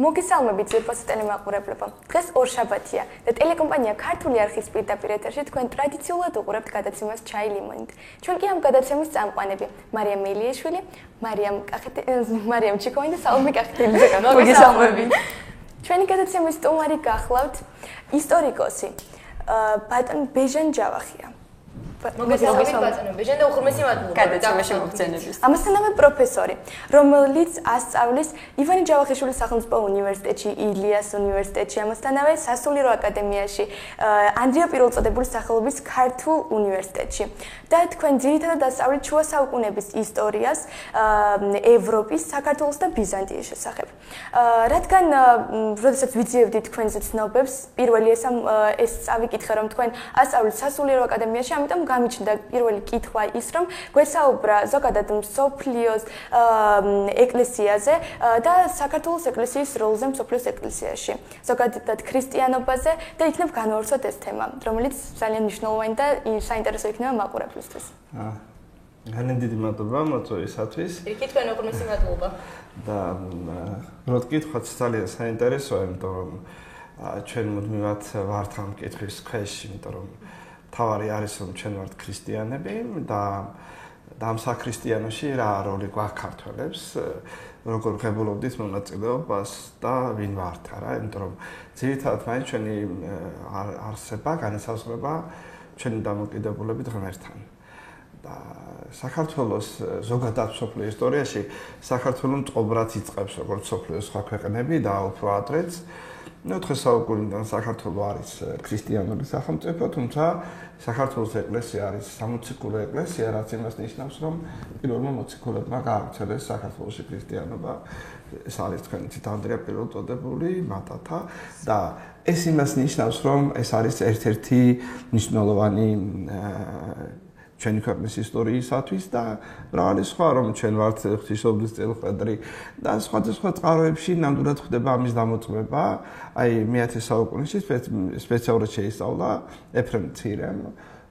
მოგესალმებით ზურფასო ტელემაყურებლებო. დღეს ორშაბათია და ტელეკომპანია ქართული არხის პირდაპირ ეთერში თქვენ ტრადიციულად უყურებთ გადაცემას ჩაი ლიმონით. ჩვენ კი ამ გადაცემის წამყვანები მარიამ მელიაშვილი, მარიამ ჩიკოვანი და სალომე კახეთელიძე გახავთ. მოგესალმებით. ჩვენი გადაცემის სტუმარი გახლავთ ისტორიკოსი ბატონ ბეჟან ჯავახია. მოგესალმებით ბატონო ბეჟან და უხურმესი მადლობა გადაცემაში მოგცემების. ამასთანავე პროფესორი, რომელიც ასწავლის ივანე ჯავახიშვილის სახელმწიფო უნივერსიტეტში, ილიას უნივერსიტეტში, ამასთანავე სასულიერო აკადემიაში, ანდრია პირველწოდებულის სახელობის ქართულ უნივერსიტეტში. და თქვენ ძირითადად ასწავლით შუა საუკუნეების ისტორიას, ევროპის, საქართველოს და ბიზანტიის შესახებ. რადგან როდესაც ვიძიებდით თქვენზე ცნობებს, პირველი ეს წავიკითხე, რომ თქვენ ასწავლით სასულიერო აკადემიაში, ამიტომ გამიჩნდა პირველი კითხვა ის, რომ გვესაუბრა ზოგადად მსოფლიოს ეკლესიაზე და საქართველოს ეკლესიის როლზე მსოფლიოს ეკლესიაში, ზოგადად ქრისტიანობაზე და იქნებ განვავრცოთ ეს თემა, რომელიც ძალიან მნიშვნელოვანი და საინტერესო იქნება მაყურებლისთვის. ძალიან დიდი მადლობა მოწვევისათვის. იქით თქვენ უხურმესი მადლობა. და როდ კითხვაც ძალიან საინტერესოა, იმიტომ რომ ჩვენ მუდმივად ვართ ამ კითხვის ქვეშ, იმიტომ რომ თავარი არის რომ ჩვენ ვართ ქრისტიანები და ამ საქრისტიანოში რა როლი გვაქვს ქართველებს, როგორ ღებულობდით მონაწილეობას და ვინ ვართ, არა, იმიტომ რომ ძირითადად მაინც ჩვენი არსება, განისაზღვრება ჩვენი დამოკიდებულებით ღმერთთან. და საქართველოს ზოგადად მსოფლიო ისტორიაში საქართველოს მწყობრად იწყებს როგორც მსოფლიოს სხვა ქვეყნები და უფრო ადრეც 4 საუკუნიდან საქართველო არის ქრისტიანული სახელმწიფო, თუმცა საქართველოს ეკლესია არის სამოციქულო ეკლესია, რაც იმას ნიშნავს, რომ პირველმა მოციქულებმა გაავრცელეს საქართველოში ქრისტიანობა. ეს არის თქვენი თვით ანდრია პირველწოდებული, მატათა და ეს იმას ნიშნავს, რომ ეს არის ერთ-ერთი მნიშვნელოვანი ჩვენი ქვეყნის ისტორიისათვის და მრავალი სხვა რომ ჩვენ ვართ ღვთისმშობლის წელხვედრი და სხვადასხვა წყაროებში ნამდვილად ხდება ამის დამოწმება. აი მე-10 საუკუნეში სპეციალურად შეისწავლა ეფრემ მცირემ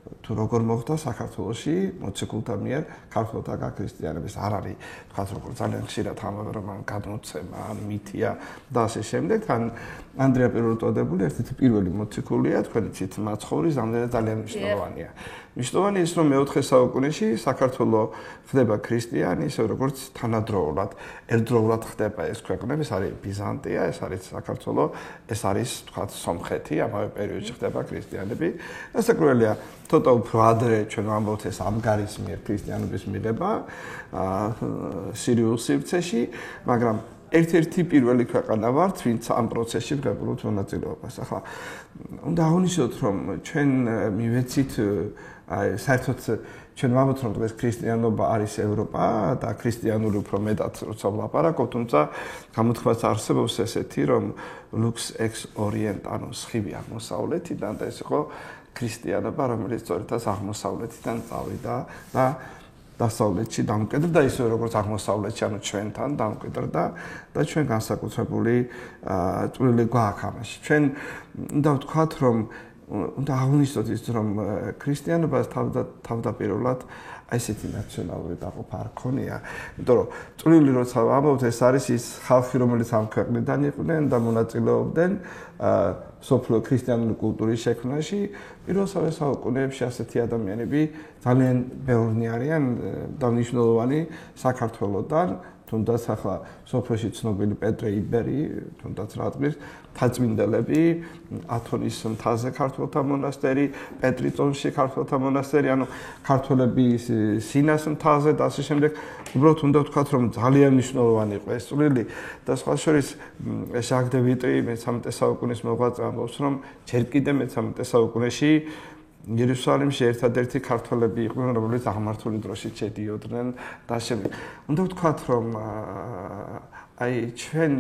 თუ როგორ მოხდა საქართველოში მოციქულთა მიერ ქართველთა გაქრისტიანების. არ არის თქვა როგორ ძალიან ხშირად ამბობენ რომ ამ გადმოცემა, ან მითია და ასე შემდეგ. თან ანდრია პირველწოდებული ერთ-ერთი პირველი მოციქულია, თქვენი ცით მაცხოვრის ამდენად ძალიან მნიშვნელოვანია. მნიშვნელოვანი ის რომ მე-4 საუკუნეში საქართველო ხდება ქრისტიანი, ისე როგორც თანადროულად, ერთდროულად ხდება ეს ქვეყნები, ეს არის ბიზანტია, ეს არის საქართველო, ეს არის თქვა სომხეთი, ამავე პერიოდში ხდება ქრისტიანები. დასაკვირველია, ცოტა უფრო ადრე ჩვენ ვამბობთ ეს ამგარის მიერ ქრისტიანობის მიღება სირიულ სივრცეში, მაგრამ ერთ-ერთი პირველი ქვეყანა ვართ, ვინც ამ პროცესში ღებულობთ მონაწილეობას. ახლა უნდა აღნიშნოთ, რომ ჩვენ მივეცით საერთოდ ჩვენ ვამბობთ, რომ დღეს ქრისტიანობა არის ევროპა და ქრისტიანული უფრო მეტად როცა ვლაპარაკობ, თუმცა გამოთქმაც არსებობს ესეთი, რომ lux ex orient, ანუ სხივი აღმოსავლეთიდან და ეს იყო ქრისტიანობა, რომელიც სწორედ აღმოსავლეთიდან წავიდა და დასავლეთში დამკვიდრდა ისე როგორც აღმოსავლეთში, ანუ ჩვენთან დამკვიდრდა და ჩვენ განსაკუთრებული წვლილი გვაქვს ამაში. ჩვენ უნდა ვთქვათ, რომ უნდა აღნიშნოთ ის, რომ ქრისტიანობას თავდაპირველად ესეთი ნაციონალური დაყოფა არ ქონია, იმიტომ რომ წვლილი როცა ვამბობთ, ეს არის ის ხალხი, რომელიც ამ ქვეყნიდან იყვნენ და მონაწილეობდნენ სოფლიო ქრისტიანული კულტურის შექმნაში. პირველ საუკუნეებში ასეთი ადამიანები ძალიან ბევრი არიან და მნიშვნელოვანი საქართველოსთან, თუნდაც ახლა სოფლიოში ცნობილი პეტრე იბერი, თუნდაც რადგან თაწმინდელები, ათონის მთაზე ქართველთა მონასტერი, პეტრიწონში ქართველთა მონასტერი, ანუ ქართველები სინას მთაზე და ასე შემდეგ. უბრალოდ უნდა ვთქვათ, რომ ძალიან მნიშვნელოვანი იყო ეს წვლილი და სხვა შორის ჟაკ დე ვიტრი მე-13 საუკუნის მოღვაწე ამბობს, რომ ჯერ კიდე მე-13 საუკუნეში იერუსალიმში ერთადერთი ქართველები იყვნენ, რომლებიც აღმართული დროშით შედიოდნენ და შემდეგ. უნდა ვთქვათ, რომ აი ჩვენ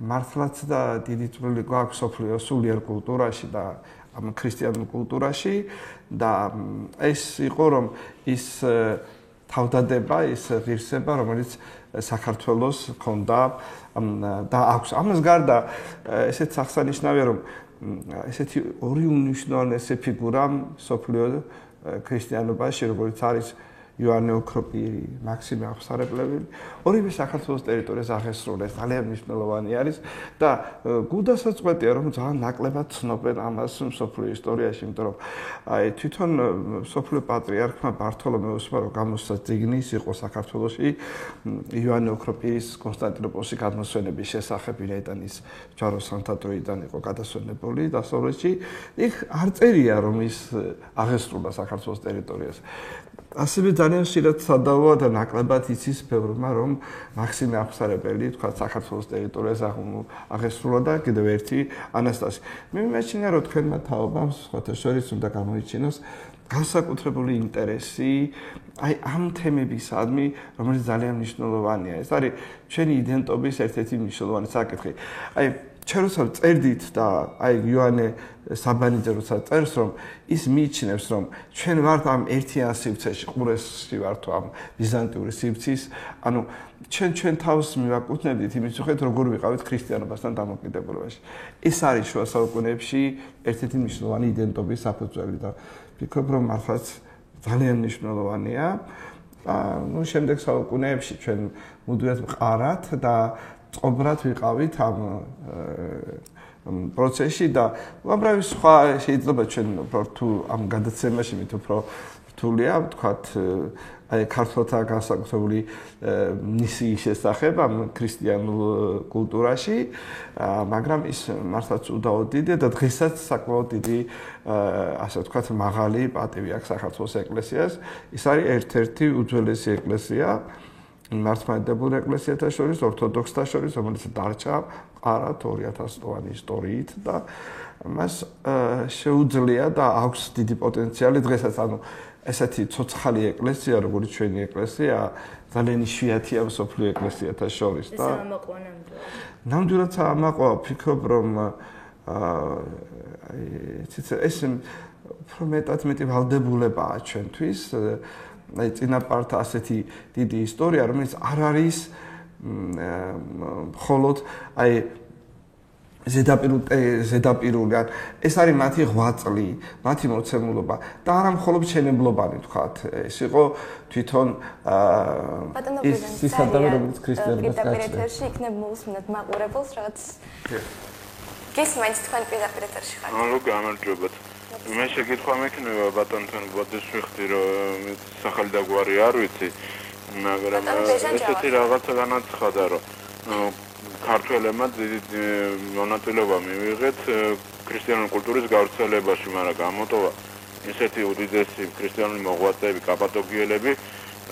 მართლაც და დიდი წვლილი გვაქვს სოფლიო სულიერ კულტურაში და ამ ქრისტიანულ კულტურაში და ეს იყო რომ ის თავდადება, ის ღირსება, რომელიც საქართველოს ჰქონდა და აქვს. ამას გარდა ესეც აღსანიშნავია, რომ ესეთი ორი უნიშნულოვანესი ფიგურა სოფლიო ქრისტიანობაში, როგორც არის იოანე ოქროპირი, მაქსიმე აღსარებლეველი, ორივე საქართველოს ტერიტორიას აღესრულეს, ძალიან მნიშვნელოვანი არის და გულდასაწყვეტია, რომ ძალიან ნაკლებად ცნობენ ამას სოფლიო ისტორიაში, იმიტომ რომ თვითონ სოფლიო პატრიარქმა ბართოლომეოსმა რო გამოსცა წიგნის იყო საქართველოში იოანე ოქროპირის კონსტანტინოპოლში გადმოსვენების შესახებ, ვინაიდან ის ჯვარო სანთადროიდან იყო გადასვენებული დასავლეთში, იქ არ წერია, რომ ის აღესრულა საქართველოს ტერიტორიას. ასევე ძალიან ხშირად სადავოა და ნაკლებად იცის ბევრმა, რომ მაქსიმე აღსარებელი თქვა საქართველოს ტერიტორიას აღესრულა და კიდევ ერთი ანასტასი. მე მიმაჩნია, რომ თქვენმა თაობამ სხვათა შორის უნდა გამოიჩინოს განსაკუთრებული ინტერესი აი ამ თემებისადმი, რომელიც ძალიან მნიშვნელოვანია. ეს არის ჩვენი იდენტობის ერთ-ერთი მნიშვნელოვანი საკითხი. აი ჩვენ როცა წერდით და აი იოანე საბანიძე როცა წერს, რომ ის მიიჩნევს, რომ ჩვენ ვართ ამ ერთიან სივრცეში, ყურესში ვართ ამ ბიზანტიური სივრცის, ანუ ჩვენ თავს მივაკუთვნებდით იმის მიხედვით, როგორ ვიყავით ქრისტიანობასთან დამოკიდებულებაში. ეს არის შუა საუკუნეებში ერთ-ერთი მნიშვნელოვანი იდენტობის საფუძველი და ვფიქრობ, რომ მართლაც ძალიან მნიშვნელოვანია. ნუ შემდეგ საუკუნეებში ჩვენ მუდმივად ვყარათ და წობრად ვიყავით ამ პროცესში და უამრავი სხვა შეიძლება ჩვენ თუ ამ გადაცემაში მით უფრო რთულია ვთქვათ აი ქართულთა განსაკუთრებული მისიის შესახებ ამ ქრისტიანულ კულტურაში, მაგრამ ის მართლაც უდაოდ დიდია და დღესაც საკმაოდ დიდი ასე ვთქვათ მაღალი პატივი აქვს საქართველოს ეკლესიას. ის არის ერთ-ერთი უძველესი ეკლესია მართლმადიდებლურ ეკლესიათა შორის, ორთოდოქსთა შორის, რომელიც დარჩა ყარად 2000 წლოვანი ისტორიით და მას შეუძლია და აქვს დიდი პოტენციალი დღესაც, ანუ ესეთი ცოცხალი ეკლესია, როგორც ჩვენი ეკლესია, ძალიან იშვიათია მსოფლიო ეკლესიათა შორის და ეს ამაყვა ნამდვილად. ნამდვილად ამაყვა, ვფიქრობ, რომ ეს უფრო მეტი ვალდებულებაა ჩვენთვის. აი წინაპართა ასეთი დიდი ისტორია, რომელიც არ არის მხოლოდ აი ზედაპირული, ეს არის მათი ღვაწლი, მათი მოცემულობა და არა მხოლოდ შენებლობანი, თქვათ. ეს იყო თვითონ ის ადამიანი, რომელიც ქრისტიანობას გაჩნდა. პირდაპირ იქნებ მოусმინოთ მაყურებელს რაღაც გესმენთ თქვენ პირდაპირ ეთერში ხართ. ანუ გამარჯობათ. მე შეკითხვა მექნება ბატონთან ბოდეს ვიხდი, რომ სახელი და გვარი არ ვიცი, მაგრამ ესეთი რაღაცა განაცხადა, რომ ქართველებმა დიდი მონაწილეობა მივიღეთ ქრისტიანული კულტურის გავრცელებაში, მაგრამ გამოტოვა ისეთი უდიდესი ქრისტიანული მოღვაწეები, კაპადოკიელები,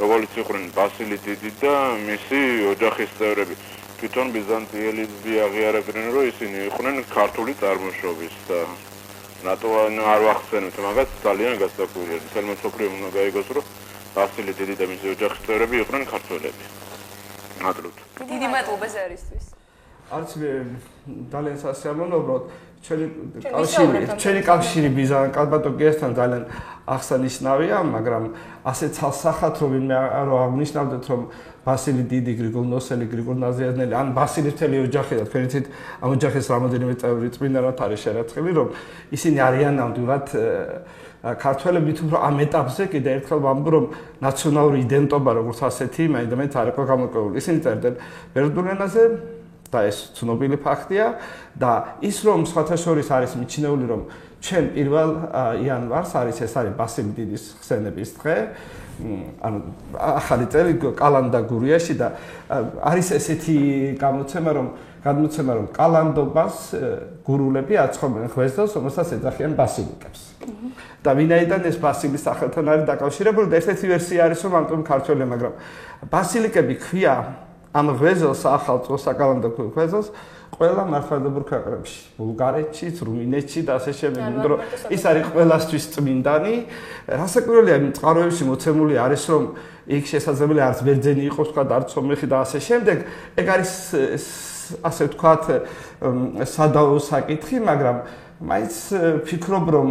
როგორც იყვნენ ბასილი დიდი და მისი ოჯახის წევრები. თვითონ ბიზანტიელები აღიარებდნენ, რომ ისინი იყვნენ ქართული წარმოშობის და რატო არ ვახსენებთ მაგას, ძალიან გასაკვირია. თელმო სოფლიო უნდა გაიგოს, რომ ბასილი დიდი და მისი ოჯახის წევრები იყვნენ ქართველები. მადლობთ. დიდი მადლობა ზარისთვის. არც ძალიან სასიამოვნო, უბრალოდ ჩვენი კავშირი კაპადოკიასთან ძალიან აღსანიშნავია, მაგრამ ასე ცალსახად რომ ვინმე არ აღნიშნავდეთ, რომ ბასილი დიდი, გრიგოლ ნოსელი, გრიგოლ ნაზიანელი, ან ბასილის მთელი ოჯახი და თქვენ იცით ამ ოჯახის რამოდენიმე წევრი წმინდანად არის შერაცხილი, რომ ისინი არიან ნამდვილად ქართველები, თუ ამ ეტაპზე კიდე ერთხელ ვამბობ, რომ ნაციონალური იდენტობა როგორც ასეთი მაინდამაინც არ იყო გამოკვეული. ისინი წერდნენ ბერძნულ ენაზე და ეს ცნობილი ფაქტია და ის რომ სხვათა შორის არის მიჩნეული, რომ ჩვენ 1 იანვარს არის ეს არის ბასილი დიდის ხსენების დღე, ანუ ახალი წელი კალანდა გურიაში და არის ესეთი გამოცემა, რომ კალანდობას გურულები აცხობენ ღვიძლს, რომელსაც ეძახიან ბასილიკებს. და ვინაიდან ეს ბასილის სახელთან არის დაკავშირებული და ერთ-ერთი ვერსია არის, რომ ამიტომ ქართველები, მაგრამ ბასილიკები ქვია ამ ღვეზელს ახალწლ საკალანდო ღვეზელს ყველა მართლმადიდებლურ ქვეყნებში, ბულგარეთში, რუმინეთში და ასე შემდეგ, იმიტომ რომ ის არის ყველასთვის წმინდანი. რასაკვირველია, იმ წყაროებში მოცემული არის, რომ იქ შესაძლებელი არც ბერძენი იყოს, თქვა, არც სომეხი და ასე შემდეგ. ეგ არის ასე ვთქვათ, სადაო საკითხი, მაგრამ მაინც ფიქრობ, რომ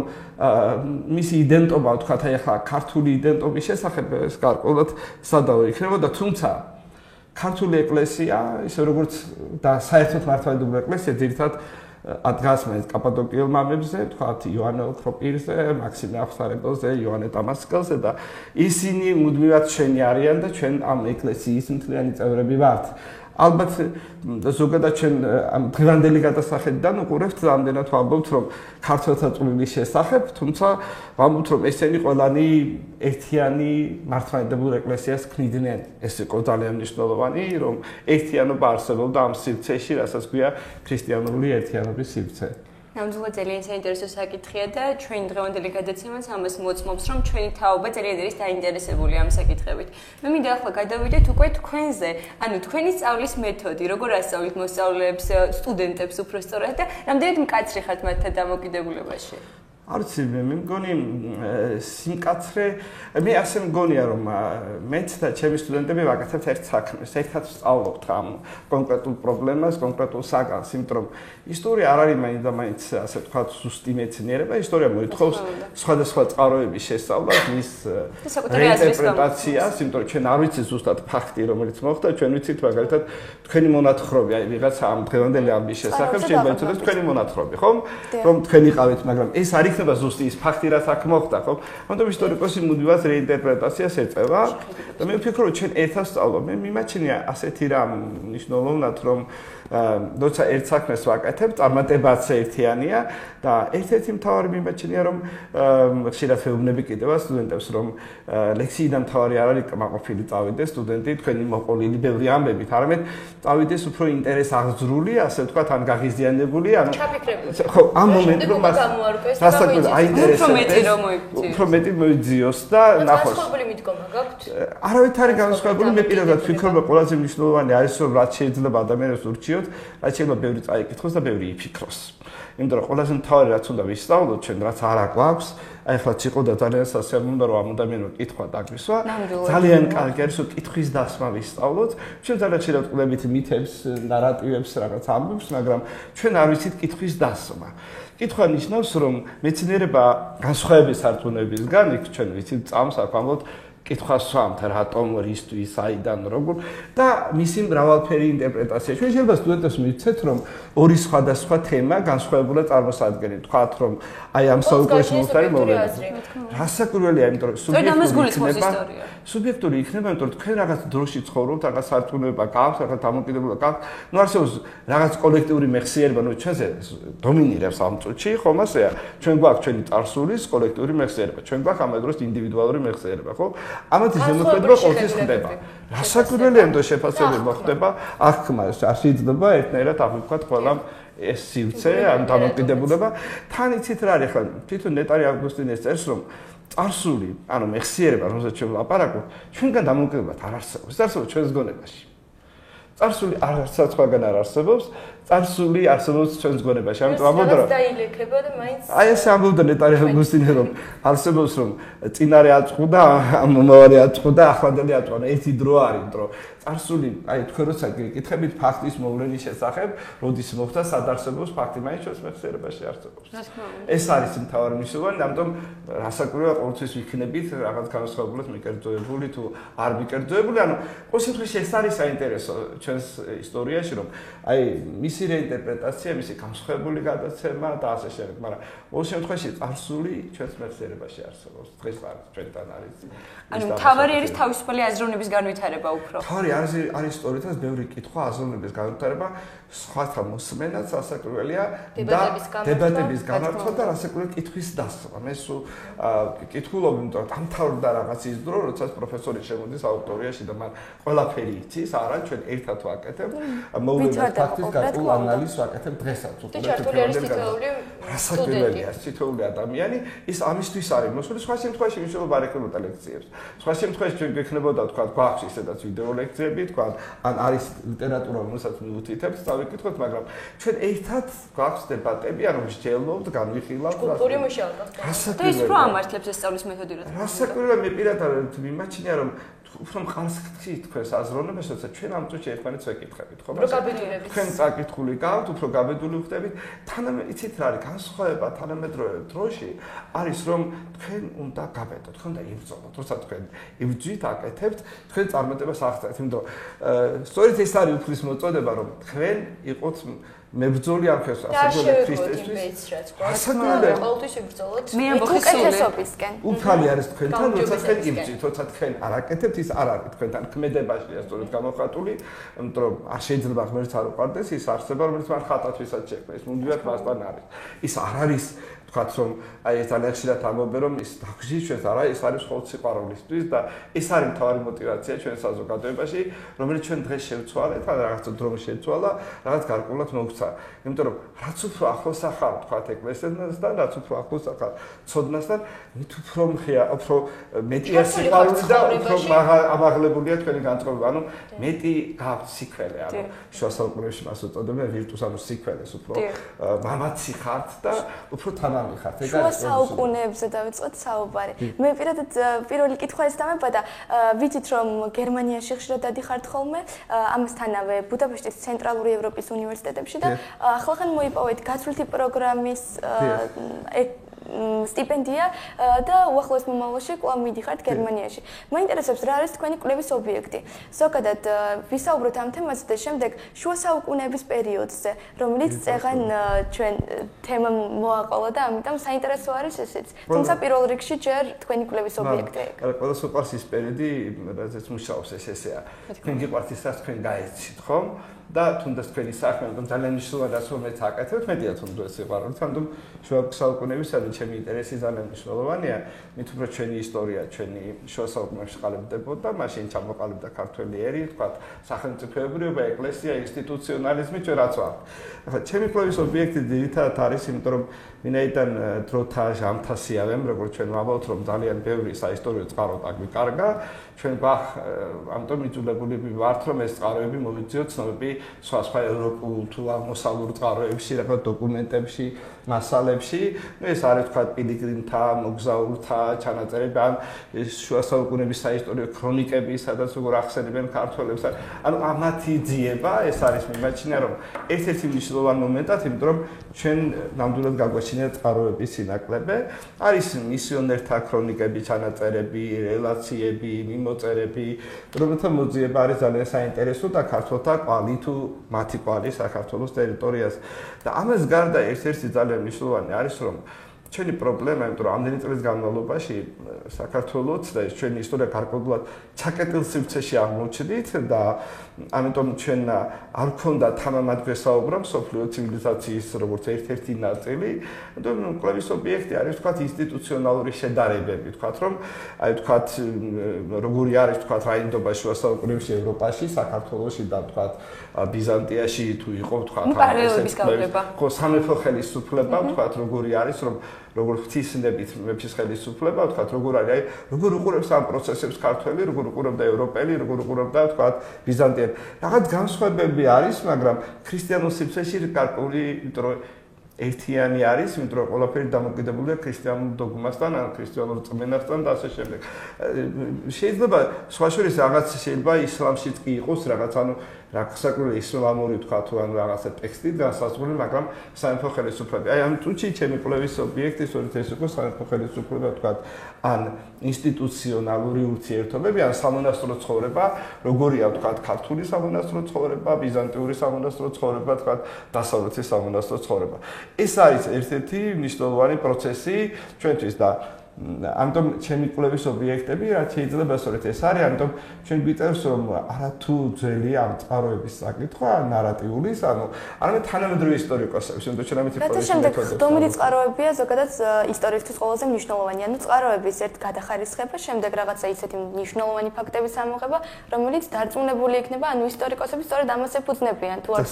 მისი იდენტობა, ვთქვათ, აი ახლა ქართული იდენტობის შესახებ ეს გარკვეულად სადაო იქნებოდა, თუმცა ქართული ეკლესია, ისე როგორც და საერთოდ მართლმადიდებლური ეკლესია ძირითადად ადგას მაინც კაპადოკიელ მამებზე, ვთქვათ, იოანე ოქროპირზე, მაქსიმე აღსარებელზე, იოანე დამასკელზე და ისინი მუდმივად ჩვენი არიან და ჩვენ ამ ეკლესიის მთლიანი წევრები ვართ. ალბათ ზოგადად ჩვენ ამ დღევანდელი გადასახედიდან უყურებთ რამდენად ვამბობთ, რომ ქართველთა წვლილის შესახებ, თუმცა ვამბობთ, რომ ესენი ყველანი ერთიანი მართლმადიდებლურ ეკლესიას ქმნიდნენ. ეს იყო ძალიან მნიშვნელოვანი, რომ ერთიანობა არსებობდა ამ სივრცეში, რასაც ქვია ქრისტიანული ერთიანობის სივრცე. ნამდვილად ძალიან საინტერესო საკითხია და ჩვენ დღევანდელი გადაცემაც ამას მოწმობს, რომ ჩვენი თაობა ძალიან არის დაინტერესებული ამ საკითხებით. მე მინდა ახლა გადავიდეთ უკვე თქვენზე, ანუ თქვენი სწავლის მეთოდი, როგორ ასწავლით მოსწავლეებს, სტუდენტებს უბრალოდ და რამდენად მკაცრი ხართ მათთან დამოკიდებულებაში? არც მე მგონი სიმკაცრე, მე ასე მგონია, რომ მეც და ჩემი სტუდენტები ვაკეთებთ ერთ საქმეს, ერთად ვსწავლობთ ამ კონკრეტულ პრობლემას, კონკრეტულ საგანს, იმიტომ რომ ისტორია არ არის მაინც და მაინც ასე ვთქვათ ზუსტი მეცნიერება, ისტორია მოითხოვს სხვადასხვა წყაროების შესწავლას, მის ინტერპრეტაციას, იმიტომ რომ ჩვენ არ ვიცით ზუსტად ფაქტი, რომელიც მოხდა, ჩვენ ვიცით მაგალითად თქვენი მონათხრობი, აი ვიღაცა ამ დღევანდელი ამბის შესახებ, შეიძლება იცოდეთ თქვენი მონათხრობი, ხო? რომ თქვენ იყავით, მაგრამ ეს არ იქნება ზუსტი ის ფაქტი, რაც აქ მოხდა, ხო? ამიტომ ისტორიკოსი მუდმივად რეინტერპრეტაციას ეწევა და მე ვფიქრობ, რომ ჩვენ ერთად ვსწავლობ. მე მიმაჩნია ასეთი რამ მნიშვნელოვნად, რომ როცა ერთ საქმეს ვაკეთებ, წარმატებაც ერთიანია და ერთ-ერთი მთავარი მიმაჩნია, რომ ხშირად ვეუბნები კიდევ სტუდენტებს, რომ ლექციიდან მთავარი არ არის კმაყოფილი წავიდეს სტუდენტი თქვენი მოყოლილი ბევრი ამბებით, არამედ წავიდეს უფრო ინტერეს აღძრული, ასე ვთქვათ, ან გაღიზიანებული, ანუ ხო, ამ მომენტში რომ აინტერესებს, უფრო მეტი მოიძიოს და ნახოს. განსხვავებული მიდგომა გაქვთ? არავით არის განსხვავებული, მე პირადად ვფიქრობ, რომ ყველაზე მნიშვნელოვანი არის, რომ რაც შეიძლება ადამიანებს ურჩიოთ, რაც შეიძლება ბევრი წაიკითხოს და ბევრი იფიქროს. იმიტომ რომ ყველაზე მთავარი რაც უნდა ვისწავლოთ, ჩვენ რაც არ აგვაქვს, აი ახლა ციყო და ძალიან სასიამოვნოა რომ ამ ადამიანმა კითხვა დაგვისვა. ძალიან კარგი არის რომ კითხვის დასმა ვისწავლოთ. ჩვენ ძალიან ხშირად ვყდებით მითებს, ნარატივებს, რაღაც ამბებს, მაგრამ ჩვენ არ ვიცით კითხვის დასმა. კითხვა ნიშნავს რომ მეცნიერება განსხვავების სარწმუნოებისგან იქ ჩვენ ვიცით წამს აქ ამბობთ კითხვას ვამთ რატომ რისთვის აიდან როგორ და მისი მრავალფერი ინტერპრეტაცია. ჩვენ შეიძლება სტუდენტებს მივცეთ რომ ორი სხვადასხვა თემა განსხვავებულად წარმოსადგენენ. თქვათ რომ აი ამ საუკეთესო მომხდარი მოვლენა. რასაკვირველია, იმიტომ რომ სუბიექტური იქნება, იმიტომ რომ თქვენ რაღაც დროში ცხოვრობთ, რაღაც სარწმუნოება გაქვთ, რაღაც დამოკიდებულება გაქვთ. ნუ არსებობს რაღაც კოლექტიური მეხსიერება, ნუ ჩვენზე დომინირებს ამ წუთში, ხომ ასეა? ჩვენ გვაქვს ჩვენი წარსულის კოლექტიური მეხსიერება, ჩვენ გვაქვს ამ დროს ინდივიდუალური მეხსიერება, ხო? ამათ ზემოქმედება ყოველთვის ხდება. რასაკვირველია, იმიტომ შეფასება ხდება, აქ არ შეიძლება ერთნაირად აღვიქვათ ყველა ეს სივრცე, ან დამოკიდებულება. თან იცით რა არის, ახლა თვითონ ნეტარი ავგუსტინეს წერს, რომ წარსული, ანუ მეხსიერება, რომელზეც ჩვენ ვლაპარაკობთ, ჩვენგან დამოკიდებულად არ არსებობს. ეს არსებობს ჩვენს გონებაში. წარსული არცაც სხვაგან არ არსებობს. წარსული არსებობს ჩვენს გონებაში. ამიტომ ამბობდა რომ დაილექება და მაინც აი ეს ამბობდა ნეტარი ავგუსტინე რომ არსებობს რომ წინარე აწყდა, მომავალი აწყდა, ახლანდელი აწყდა. ერთი დრო არის, იმიტომ რომ წარსული, აი თქვენ როცა გიკითხებით ფაქტის მოვლენის შესახებ, როდის მოხდა, სად არსებობს ფაქტი, მაინც ჩვენს მეხსიერებაში არსებობს. ეს არის მთავარი მნიშვნელოვანი, ამიტომ რასაკვირველია ყოველთვის ვიქნებით რაღაც განსხვავებულად მიკერძოებული თუ არ მიკერძოებული, ანუ ყოველ შემთხვევაში ეს არის საინტერესო ჩვენს ისტორიაში, რომ აი მისი რეინტერპრეტაცია, მისი განსხვავებული გადაცემა და ასე შემდეგ, მაგრამ ყოველ შემთხვევაში წარსული ჩვენს მეხსიერებაში არსებობს. დღეს არის ჩვენთან არის. ანუ მთავარი არის თავისუფალი აზროვნების განვითარება უფრო. არის სწორედაც ბევრი კითხვა აზროვნების განვითარება, სხვათა მოსმენაც რასაკვირველია და დებატების განართვა და რასაკვირველია კითხვის დასმა. მე სულ კითხულობ, იმიტომ რომ დამთავრდა რაღაც ის დრო, როდესაც პროფესორი შემოდის აუდიტორიაში და მან ყველაფერი იცის, არა ჩვენ ერთად ვაკეთებ, მოვლენას ფაქტის გარკვეულ ანალიზს ვაკეთებ დღესაც. რასაკვირველია, თითოეული ადამიანი ის ამისთვის არის მოსული, სხვა შემთხვევაში მნიშვნელობა არ ექნებოდა ლექციებს. სხვა შემთხვევაში ჩვენ გექნებოდა თქვა გვაქვს ისედაც ვიდეო ლექციები, თქვა ან არის ლიტერატურა, რომელსაც მივუთითებთ, წავიკითხოთ, მაგრამ ჩვენ ერთად გვაქვს დებატები, ანუ ვსჯელობთ, განვიხილავთ. კულტური მუშაობა. და ის რო ამართლებს ეს სწავლის მეთოდი რა. რასაკვირველია, მე პირადად მიმაჩნია, რომ უფრო მყარსხთი თქვენს აზროვნებას, როცა ჩვენ ამ წუთში ერთმანეთს ვეკითხებით, ხო? პროგაბედულებით. თქვენ წაკითხული გაქვთ, უფრო გაბედული ხდებით. თანამედროვე იცით რა არის განსხვავება თანამედროვე დროში არის რომ თქვენ უნდა გაბედოთ, თქვენ უნდა იბრძოლოთ. როცა თქვენ იბრძვით, აკეთებთ, თქვენ წარმატებას აღწევთ, იმიტომ სწორედ ეს არის უფლის მოწოდება, რომ თქვენ იყოთ მებრძოლი ამ ხელს, ასეთული ქრისტესთვის. ასეთული ყოველთვის იბრძოლოთ. მე ამბობ უკეთესობისკენ. უფალი არის თქვენთან, როცა თქვენ იბრძვით, როცა თქვენ არ აკეთებთ, ის არ არის თქვენთან ქმედებაშია სწორედ გამოხატული, იმიტომ რომ არ შეიძლება ღმერთს არ უყვარდეს, ის არსება, რომელიც მან ხატათვისაც შექმნა, ის მუდმივად მასთან არის. ის არ არის ვთქვათ რომ აი ეს ძალიან ხშირად ამბობენ რომ ის დაგჟის ჩვენს არა ეს არის მხოლოდ სიყვარულისთვის და ეს არის მთავარი мотиваცია ჩვენ საზოგადოებაში რომელიც ჩვენ დღეს შევცვალეთ ან რაღაც დრო შევცვალა რაღაც გარკვეულად მოგცა იმიტომ რომ რაც უფრო ახლოს ახარ ვთქვათ ეკლესიასთან რაც უფრო ახლოს ახარ ცოდნასთან მით უფრო მხია უფრო მეტია სიყვარული და უფრო ამაღლებულია თქვენი განწყობა ანუ მეტი გაქვთ სიკველი ანუ შუა საუკუნეებში მას უწოდებენ ვირტუს ანუ სიკველეს უფრო მამაცი ხართ და უფრო შუა საუკუნეებზე დავიწყოთ საუბარი. მე პირადად პირველი კითხვა ეს დამებადა, ვიცით რომ გერმანიაში ხშირად დადიხართ ხოლმე, ამასთანავე ბუდაპეშტის ცენტრალური ევროპის უნივერსიტეტებში და ახლახან მოიპოვეთ გაცვლითი პროგრამის სტიპენდია და უახლოეს მომავალში კვლავ მიდიხართ გერმანიაში. მაინტერესებს რა არის თქვენი კვლევის ობიექტი. ზოგადად ვისაუბროთ ამ თემაზე და შემდეგ შუა საუკუნეების პერიოდზე, რომელიც წეღან ჩვენ თემა მოაყოლა და ამიტომ საინტერესო არის ესეც. თუმცა პირველ რიგში ჯერ თქვენი კვლევის ობიექტი. ყველას უყვარს ის პერიოდი, რადგან მუშაობს ესეა. თქვენ გიყვართ ის რაც თქვენ გაეცით, ხო? და თუნდაც თქვენი საქმე, მაგრამ ძალიან მნიშვნელოვანია რაც რომელიც აკეთებთ, მეტია თუნდაც სიყვარულით, თუნდაც შუა საუკუნეებისადმი ჩემი ინტერესი ძალიან მნიშვნელოვანია, მით უფრო ჩვენი ისტორია, ჩვენი შუა საუკუნეებში ყალიბდებოდა, მაშინ ჩამოყალიბდა ქართველი ერი, თქვათ, სახელმწიფოებრიობა, ეკლესია, ინსტიტუციონალიზმი, ჩვენ რაც ვართ. ახლა ჩემი კვლევის ობიექტი ძირითადად არის, იმიტომ რომ ვინაიდან დროთა ჟამთა სიავემ, როგორც ჩვენ ვამბობთ, რომ ძალიან ბევრი საისტორიო წყარო დაგვიკარგა, ჩვენ გვახ ამიტომ იძულებული ვართ, რომ ეს წყაროები მოვიძიოთ ცნობები სხვა ევროპულ თუ აღმოსავლურ წყაროებში, რაღაც დოკუმენტებში, მასალებში. ეს არის თქვა პილიგრიმთა, მოგზაურთა ჩანაწერები, ან შუა საუკუნეების საისტორიო ქრონიკები, სადაც როგორ ახსენებენ ქართველებს. ანუ ამათი ძიება, ეს არის მიმაჩნია, რომ ერთ-ერთი მნიშვნელოვანი მომენტად, იმიტომ რომ ჩვენ ნამდვილად გაგვაჩინია წყაროების სინაკლები, არის მისიონერთა ქრონიკები, ჩანაწერები, რელაციები, მიმოწერები, რომელთა მოძიება არის ძალიან საინტერესო და ქართველთა კვალი თუ მათი კვალი საქართველოს ტერიტორიას. და ამას გარდა ერთ-ერთი ძალიან მნიშვნელოვანი არის, რომ ჩვენი პრობლემა, იმიტომ რომ ამდენი წლის განმავლობაში საქართველოს და ჩვენი ისტორია გარკვეულად ჩაკეტილ სივრცეში აღმოჩნდით და ამიტომ ჩვენ არ გქონდა თამამად გვესაუბრა მსოფლიო ცივილიზაციის როგორც ერთ-ერთი ნაწილი, ამიტომ კვლევის ობიექტი არის თქვათ ინსტიტუციონალური შედარებები, თქვათ რომ აი თქვათ როგორი არის თქვათ რაინდობა შუა საუკუნეებში ევროპაში, საქართველოში და თქვათ ბიზანტიაში თუ იყო თქვათ პარალელების გავდება. ხო სამეფო ხელისუფლება თქვათ როგორი არის რომ როგორ ღვთისნებით მეფის ხელისუფლება, ვთქვათ, როგორ არის, აი, როგორ უყურებს ამ პროცესებს ქართველი, როგორ უყურებდა ევროპელი, როგორ უყურებდა, ვთქვათ, ბიზანტიელი. რაღაც განსხვავებები არის, მაგრამ ქრისტიანულ სივრცეში გარკვეული, იმიტომ რომ ერთიანი არის, იმიტომ რომ ყველაფერი დამოკიდებულია ქრისტიანულ დოგმასთან, ან ქრისტიანულ წმენდასთან და ასე შემდეგ. შეიძლება სხვა შორის რაღაც შეიძლება ისლამშიც კი იყოს რაღაც, ანუ რაღაცაკრული ისლამური თქვა თუ ან რაღაცა ტექსტი განსაზღვრული, მაგრამ სამეფო ხელისუფლება. აი ამ წუთში ჩემი კვლევის ობიექტი სწორედ ეს იყო სამეფო ხელისუფლება, თქვა ან ინსტიტუციონალური ურთიერთობები, ან სამონასტრო ცხოვრება, როგორია თქვა ქართული სამონასტრო ცხოვრება, ბიზანტიური სამონასტრო ცხოვრება, თქვა დასავლეთის სამონასტრო ცხოვრება. ეს არის ერთ-ერთი მნიშვნელოვანი პროცესი ჩვენთვის და ამიტომ ჩემი კვლევის ობიექტები რაც შეიძლება სწორედ ეს არის, ამიტომ ჩვენ გვიწერს რომ არათუ ძველი ამ წყაროების საკითხვა, ნარატიულის, ანუ არამედ თანამედროვე ისტორიკოსების, იმიტომ ჩვენ ამით პროცესს შემდეგ ხდომილი წყაროებია ზოგადად ისტორიისთვის ყველაზე მნიშვნელოვანი, ანუ წყაროების ერთ გადახარისხება, შემდეგ რაღაცა ისეთი მნიშვნელოვანი ფაქტების ამოღება, რომელიც დარწმუნებული იქნება, ანუ ისტორიკოსები სწორედ ამას ეფუძნებიან თუ არ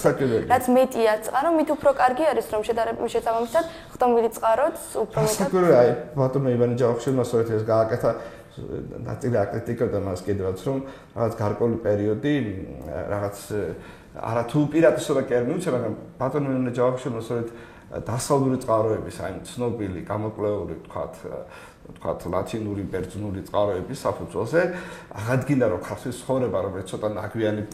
რაც მეტია წყარო, მით უფრო კარგი არის რომ შესაბამისად ხდომილი წყაროც უფრო მეტად აი ბატონო ივანე ჯავახიშვილმა სწორედ ეს გააკეთა ნაწილი აკრიტიკებდა მას კიდევაც რომ რაღაც გარკვეული პერიოდი რაღაც არათუ უპირატესობა კი არ მიუჩა, მაგრამ ბატონო ივანე ჯავახიშვილმა სწორედ დასავლური წყაროების, აი ცნობილი, გამოკვლეული, ვთქვათ, თქვათ ლათინური ბერძნული წყაროების საფუძველზე აღადგინა რომ ქართლის ცხოვრება რომელიც ცოტა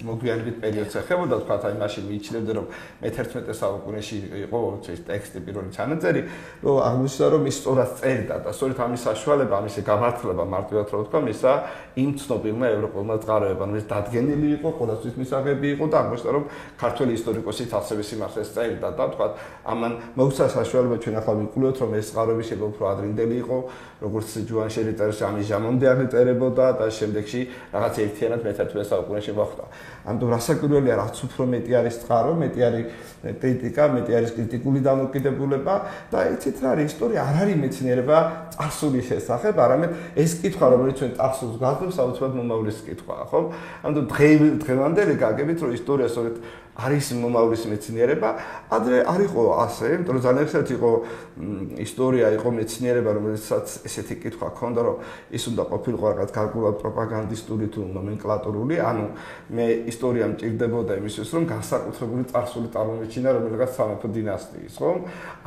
მოგვიანებით პერიოდს ეხებოდა თქვათ აი მაშინ მიიჩნევდა რომ მე-11 საუკუნეში იყო ეს ტექსტი პირველი ჩანაწერი რომ აღმოჩნდა რომ ის სწორად წერდა და სწორედ ამის საშუალება ამისი გამართლება მარტივად რო ვთქვა მისა იმ ცნობილმა ევროპულმა წყაროებამ ეს დადგენილი იყო ყოველთვის მისაღები იყო და აღმოჩნდა რომ ქართველი ისტორიკოსიც ასევე სიმართლეს წერდა და თქვათ ამან მოგვცა საშუალება ჩვენ ახლა ვიკვლევთ რომ ეს წყაროები შეიძლება უფრო ადრინდელი იყო როგორც ჯუანშერი წერს ამის ჟამონდე აღწერებოდა და შემდეგში რაღაც ერთიანად მე-11 საუკუნეში მოხდა. ამიტომ რასაკვირველია რაც უფრო მეტი არის წყარო, მეტი არის კრიტიკა, მეტი არის კრიტიკული დამოკიდებულება და იცით რა არის ისტორია არ არის მეცნიერება წარსულის შესახებ, არამედ ეს კითხვა რომელიც ჩვენ წარსულს გვაძლევს, საოცრად მომავლის კითხვაა, ხო? ამიტომ დღევანდელი გაგებით რომ ისტორია სწორედ არის მომავლის მეცნიერება, ადრე არ იყო ასე, იმიტომ რომ ძალიან ხშირად იყო ისტორია, იყო მეცნიერება, რომელსაც ესეთი კითხვა ჰქონდა, რომ ის უნდა ყოფილიყო რაღაც გარკვეულად პროპაგანდისტული თუ ნომენკლატურული, ანუ მე ისტორია მჭირდებოდა იმისთვის, რომ განსაკუთრებული წარსული წარმომეჩინა რომელიღაც სამეფო დინასტიის, ხო?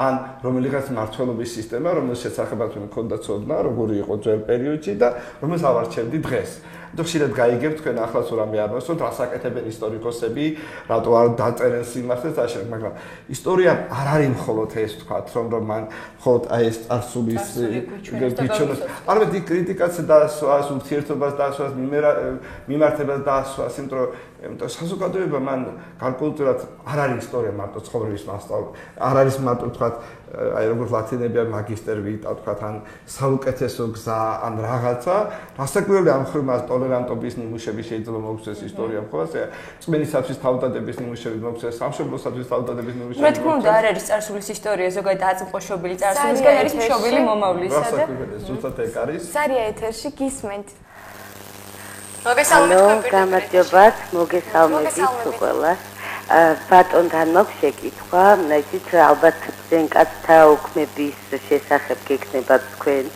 ან რომელიღაც მმართველობის სისტემა, რომელსაც შესახებაც მქონდა ცოდნა, როგორი იყო ძველ პერიოდში და რომელსაც ავარჩევდი დღეს. და ხშირად გაიგებთ თქვენ ახლაც რამე არ მოსწონთ, რას აკეთებენ ისტორიკოსები, რატო არ დაწერენ სიმართლეს და ასე, მაგრამ ისტორია არ არის მხოლოდ ეს თქვათ, რომ მან მხოლოდ აი ეს წარსულის გიჩვენოს. არამედ იქ კრიტიკაც დაასვას, ურთიერთობას დაასვას, მიმართებას დაასვას, იმიტომ რომ საზოგადოება მან გარკვეულწილად არ არის ისტორია მარტო ცხოვრების მასშტაბი, არ არის მარტო თქვათ აი როგორც ლათინები მაგისტერ ვიტა თქვათ ან საუკეთესო გზა ან რაღაცა, რასაკვირველია ამ ხრივ მას ტოლერანტობის ნიმუშები შეიძლება მოგვცეს ისტორია მხოლოდ წმენისათვის თავდადების ნიმუშები მოგვცეს, სამშობლოსათვის თავდადების ნიმუშები. მე თქმა უნდა არ არის წარსულის ისტორია ზოგადად აწმყოშობილი წარსულისგან არის მშობილი მომავლისა და რასაკვირველია ზუსტად ეგ არის. სარია ეთერში გისმენთ. გამარჯობათ, მოგესალმებით ყველას. ბატონთან მაქვს შეკითხვა, ისიც ალბათ ზენკაცთა უქმების შესახებ გექნება თქვენ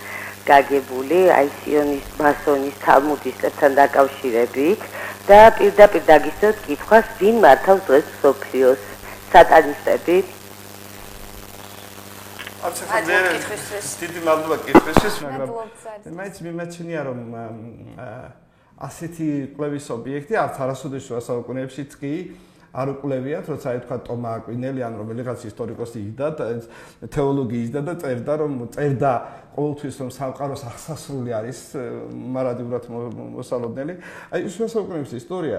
გაგებული, აი სიონის მასონის თალმუდისტებთან დაკავშირებით და პირდაპირ დაგისვათ კითხვას, ვინ მართავს დღეს მსოფლიოს, სატანისტები? დიდი მადლობა კითხვისთვის, მაგრამ მაინც მიმაჩნია რომ ასეთი კვლევის ობიექტი არც არასოდეს შუა საუკუნეებშიც კი არ უკვლევიათ, როცა აი თქვა ტომა აკვინელი ან რომელიღაც ისტორიკოსი იჯდა და თეოლოგი იჯდა და წერდა რომ წერდა ყოველთვის რომ სამყაროს აღსასრული არის მარადივრად მოსალოდნელი. აი შუა საუკუნეების ისტორია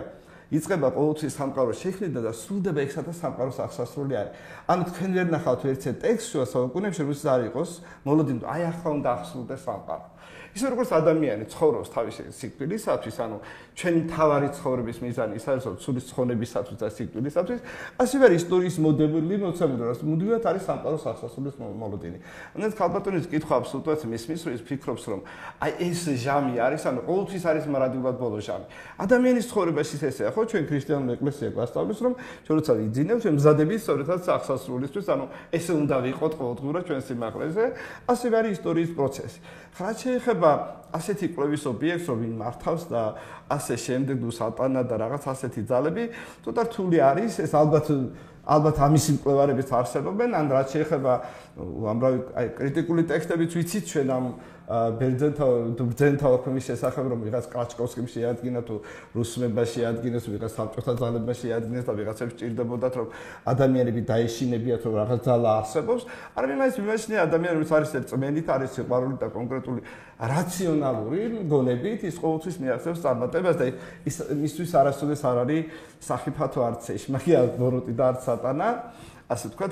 იწყება ყოველთვის სამყაროს შექმნიდან და სრულდება იქ სადაც სამყაროს აღსასრული არის. ანუ თქვენ ვერ ნახავთ ერთ ტექსტს შუა საუკუნეებში, რომელსაც არ იყოს მოლოდინი, აი ახლა უნდა აღსრულდეს სამყარო. ისე როგორც ადამიანი ცხოვრობს თავისი სიკვდილისათვის, ანუ ჩვენი თავარი ცხოვრების მიზანი ის არის, რომ ცულის ცხონებისათვის და სიკვდილისათვის, ასევე ისტორიის მოდელი მოცემული, რომ მუდმივად არის სამყაროს აღსასრულის მოლოდინი. ანუ ქალბატონის კითხვა აბსოლუტურად მისმის, რომ ის ფიქრობს, რომ აი ეს ჟამი არის, ანუ ყოველთვის არის მარადივრად ბოლო ჟამი. ადამიანის ცხოვრებაში ესეა, ხო, ჩვენ ქრისტიანულ ეკლესია გვასწავლის, რომ ჩვენ როცა ვიძინებთ, ჩვენ მზადებით სწორედაც აღსასრულისთვის, ანუ ესე უნდა ვიყოთ ყოველდღურად ჩვენ სიმაღლეზე, ასევე არის ისტორიის პროცესი. რაც შეეხება ასეთი კვლევის ობიექტს, რომ ვინ მართავს და ასე შემდეგ, სატანა და რაღაც ასეთი ძალები, ცოტა რთული არის, ეს ალბათ ამის მკვლევარებიც არსებობენ, ან რაც შეეხება ამრავი აი კრიტიკული ტექსტებიც ვიცით ჩვენ ამ ბერძენთა ოქმის შესახებ, რომ ვიღაც კრაჩკოვსკიმ შეადგინა თუ რუსმებმა შეადგინეს, ვიღაც საბჭოთა ძალებმა შეადგინეს და ვიღაცებს ჭირდებოდათ, რომ ადამიანები დაეშინებიათ, რომ რაღაც ძალა არსებობს. არამედ მაინც მიმაჩნია ადამიანებს არის წმენით, არის სიყვარული და კონკრეტული რაციონალური გონებით, ის ყოველთვის მიაღწევს წარმატებას და ის მისთვის არასოდეს არ არის სახიფათო არც ეშმაკი, ბოროტი და არც სატანა. ასე ვთქვათ,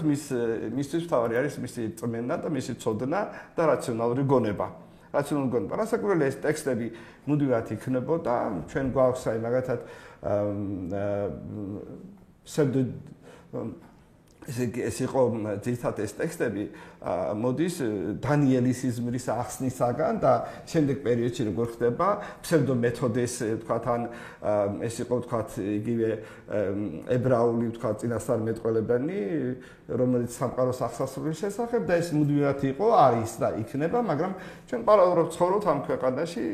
მისთვის თავარი არის მისი წმენა და მისი ცოდნა და რაციონალური გონება. რასაკვირველია ეს ტექსტები მუდმივად იქნებოდა, ჩვენ გვაქვს აი მაგათად ფსევდო ეს იყო ძირითადად ეს ტექსტები მოდის დანიელის იზმრის ახსნისაგან და შემდეგ პერიოდში როგორ ხდება ფსევდო მეთოდეს თქვათ ან ეს იყო თქვათ იგივე ებრაული თქვათ წინასწარმეტყველებანი რომელიც სამყაროს აღსასრულის შესახებ და ეს მუდმივად იყო არის და იქნება მაგრამ ჩვენ პარალელურად ცხოვრობთ ამ ქვეყანაში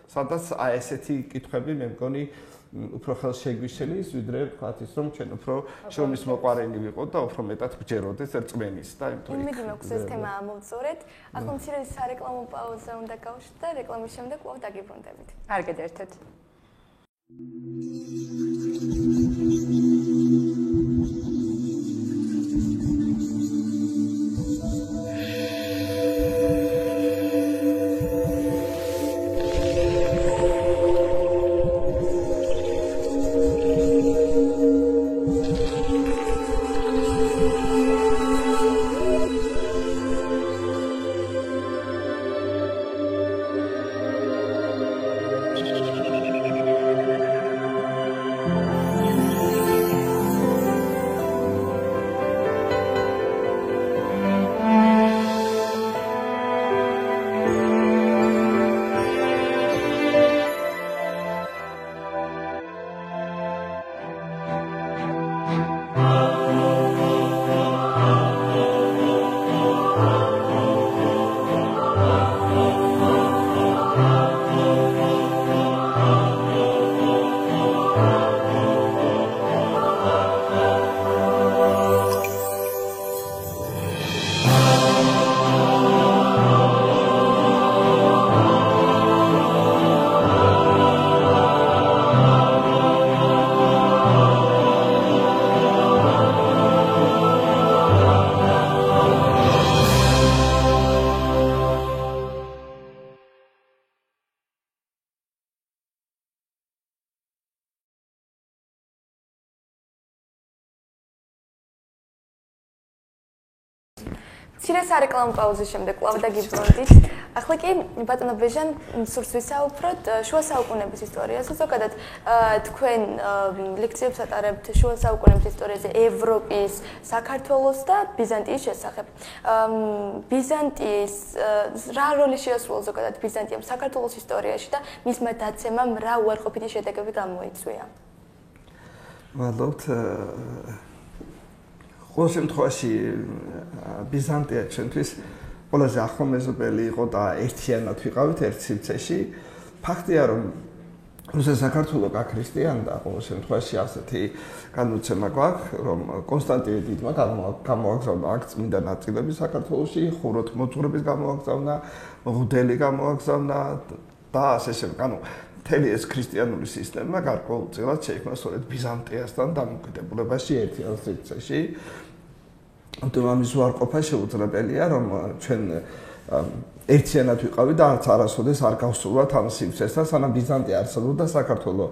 სადაც აი ესეთი კითხვები მე მგონი უფრო ხელშეგვიშელი ვიდრე ვთქვათ ის რომ ჩვენ უფრო შრომის მოყვარენი ვიყოთ და უფრო მეტად გვჯეროდეს რწმენის და იმედი მაქვს ეს თემა ამოვწორეთ. ახლა მცირე სარეკლამო პაუზა უნდა გავუშვით და რეკლამის შემდეგ კვლავ დაგიბრუნდებით. არ გედერთეთ. მცირე სარეკლამო პაუზის შემდეგ კვლავ დაგიბრუნდით. ახლა კი ბატონო ბეჟან სურს ვისაუბროთ შუა საუკუნეების ისტორიაზე. ზოგადად თქვენ ლექციებს ატარებთ შუა საუკუნეების ისტორიაზე ევროპის, საქართველოს და ბიზანტიის შესახებ. ბიზანტიის რა როლი შეასრულა ზოგადად ბიზანტიამ საქართველოს ისტორიაში და მისმა დაცემამ რა უარყოფითი შედეგები გამოიწვია? მადლობთ. ყოველ შემთხვევაში ბიზანტია ჩვენთვის ყველაზე ახლო მეზობელი იყო და ერთიანად ვიყავით ერთ სივრცეში. ფაქტია რომ რუსეთს საქართველოს გაქრისტიანდა ყოველ შემთხვევაში ასეთი განუცემა გვაქვს რომ კონსტანტინე დიდმა გამოაგზავნა აქ წმინდა ნაწილები საქართველოში, ხუროთ მოძღვრების გამოაგზავნა, მღვდელი გამოაგზავნა და ასე შემდეგ. ანუ მთელი ეს ქრისტიანული სისტემა გარკვეულწილად შეიქმნა სწორედ ბიზანტიასთან დამოკიდებულებაში ერთიან სივრცეში. ამიტომაც უარყოფა შეუძლებელია რომ ჩვენ ერთიანად ვიყავით და არც არასოდეს არ გავსრულოთ ამ სივრცესთან სანამ ბიზანტია არსებობდა საქართველოს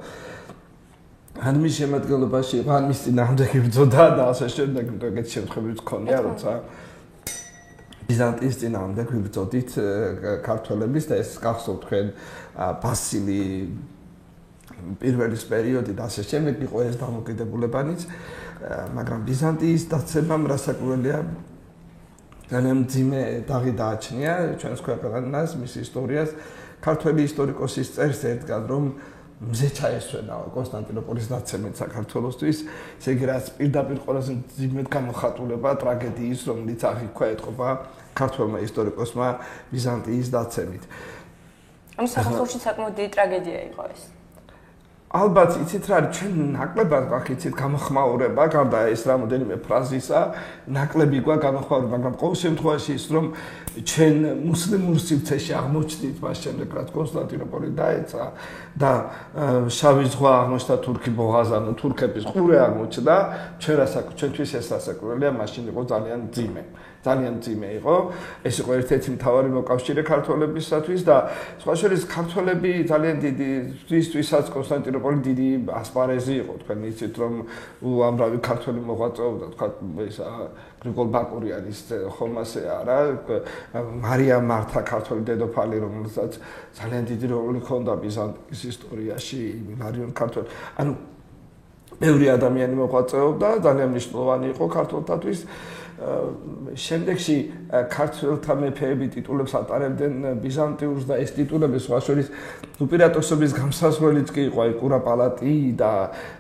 ან მის შემადგენლობაში იყო ან მის წინააღმდეგ იბრძოდა და ასე შემდეგ ეგეთ შემთხვევებიც ქონია როცა ბიზანტიის წინააღმდეგ ვიბრძოდით ქართველების და ეს გახსოვთ თქვენ ბასილი პირველის პერიოდი და ასე შემდეგ იყო ეს დამოკიდებულებანიც მაგრამ ბიზანტიის დაცემამ რასაკვირველია ძალიან მძიმე დაღი დააჩნია ჩვენს ქვეყანას მის ისტორიას ქართველი ისტორიკოსის წერს ერთგან რომ მზე ჩაესვენა კონსტანტინოპოლის დაცემით საქართველოსთვის ესე იგი რაც პირდაპირ ყველაზე მძიმედ გამოხატულება ტრაგედიის რომელიც აღიქვა ეთყობა ქართველმა ისტორიკოსმა ბიზანტიის დაცემით ამ საქართველოში საკმაოდ დიდი ტრაგედია იყო ეს ალბათ იცით რა არის ჩვენ ნაკლებად გვაქვს იცით გამოხმაურება გარდა ეს რამოდენიმე ფრაზისა ნაკლები გვაქვს გამოხმაურება მაგრამ ყოველ შემთხვევაში ის რომ ჩვენ მუსლიმურ სივრცეში აღმოჩნდით მას შემდეგ რაც კონსტანტინოპოლი დაეცა და შავი ზღვა აღმოჩნდა თურქი ბოღაზანო თურქების ყურე აღმოჩნდა ჩვენთვის ეს სასაკვირველია მაშინ იყო ძალიან მძიმე იყო ეს იყო ერთ-ერთი მთავარი მოკავშირე ქართველებისათვის და სხვა შორის ქართველები ძალიან დიდი ვისთვისაც კონსტანტინოპოლი დიდი ასპარეზი იყო თქვენ იცით რომ უამრავი ქართველი მოღვაწეობდა თქვა ეს გრიგოლ ბაკურიანის ხომასე არა მარია მართა ქართველი დედოფალი რომელსაც ძალიან დიდი როლი ჰქონდა ბიზანტიის ისტორიაში მარიონ ქართველი ანუ ბევრი ადამიანი მოღვაწეობდა ძალიან მნიშვნელოვანი იყო ქართველთათვის შემდეგში ქართველთა მეფეები ტიტულებს ატარებდნენ ბიზანტიურს და ეს ტიტულები სხვა შორის უპირატესობის გამსასვლელიც კი იყო კურაპალატი და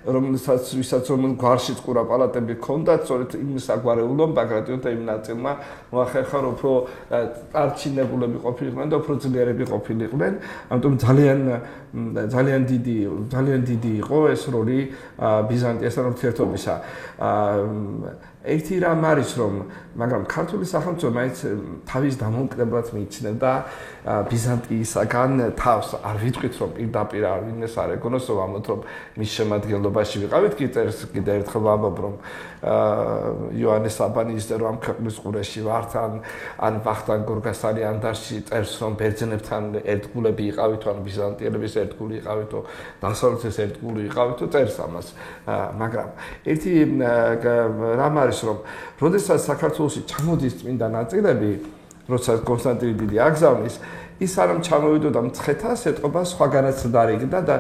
ვისაც რომ გვარშიც კურაპალატები ჰქონდათ, სწორედ იმ საგვარეულომ ბაგრატიონ და იმ ნაწილმა მოახერხა რომ უფრო წარჩინებულები ყოფილიყვნენ და უფრო ძლიერები ყოფილიყვნენ. ამიტომ ძალიან დიდი იყო ეს როლი ბიზანტიასთან ურთიერთობისა. ერთი რამ არის რომ მაგრამ ქართული სახელმწიფო მაინც თავის დამოუკიდებლად მიიჩნევდა ბიზანტიისაგან თავს. არ ვიტყვით რომ პირდაპირ არ ვინმეს არ ეკონოს რომ ამოთ რომ მის შემადგენლობაში ვიყავით. კიდე ერთხელ ვამბობ რომ იოანე საბანის რომ ამ ქვეყნის ყურეში ვართ ან ვახტანგ გორგასალი ანდარში წერს რომ ბერძნებთან ერთგულები იყავით ან ბიზანტიელების ერთგული იყავით თუ დასავლეთის ერთგული იყავით თუ წერს ამას. მაგრამ ერთი რამ არის რომ როდესაც საქართველოში ჩამოდის წმინდა ნაწილები, როცა კონსტანტინე დიდი აგზავნის, ის არამ ჩამოვიდოდა მცხეთას, ეტყობა სხვაგანაც დარიგდა და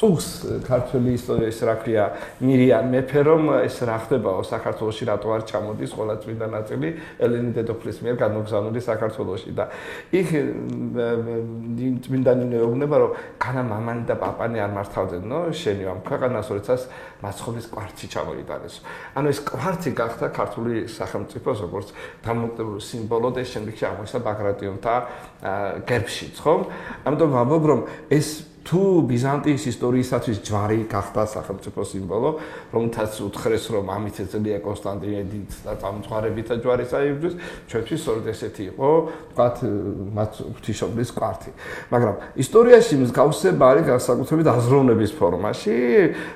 წუხს ქართული ისტორიის რა ქვია მირიან მეფე რომ ეს რა ხდებაო საქართველოში რატო არ ჩამოდის ყველა წმინდა ნაწილი ელენი დედოფლის მიერ განმოგზავნილი საქართველოში და იქ წმინდა ნინო ეუბნება რომ განა მამანი და პაპანი არ მართავდნენ შენი ამ ქვეყანას როდესაც მაცხოვრის კვართი ჩამოიტანეს. ანუ ეს კვართი გახდა ქართული სახელმწიფოს როგორც დამოუკიდებლობის სიმბოლო და შემდეგში აღმოჩნდა ბაგრატიონთა გერბშიც, ხო? ამიტომ ვამბობ რომ ეს თუ ბიზანტიის ისტორიისათვის ჯვარი გახდა სახელმწიფო სიმბოლო, რომელთაც უთხრეს რომ ამით ეძლია კონსტანტინე დიდს და წამოწყარებითა ჯვარი წაიბრძვის, ჩვენთვის სწორედ ესეთი იყო, ვთქვათ, მათ ღვთისმშობლის კვართი. მაგრამ ისტორიაში მსგავსება არის განსაკუთრებით აზროვნების ფორმაში,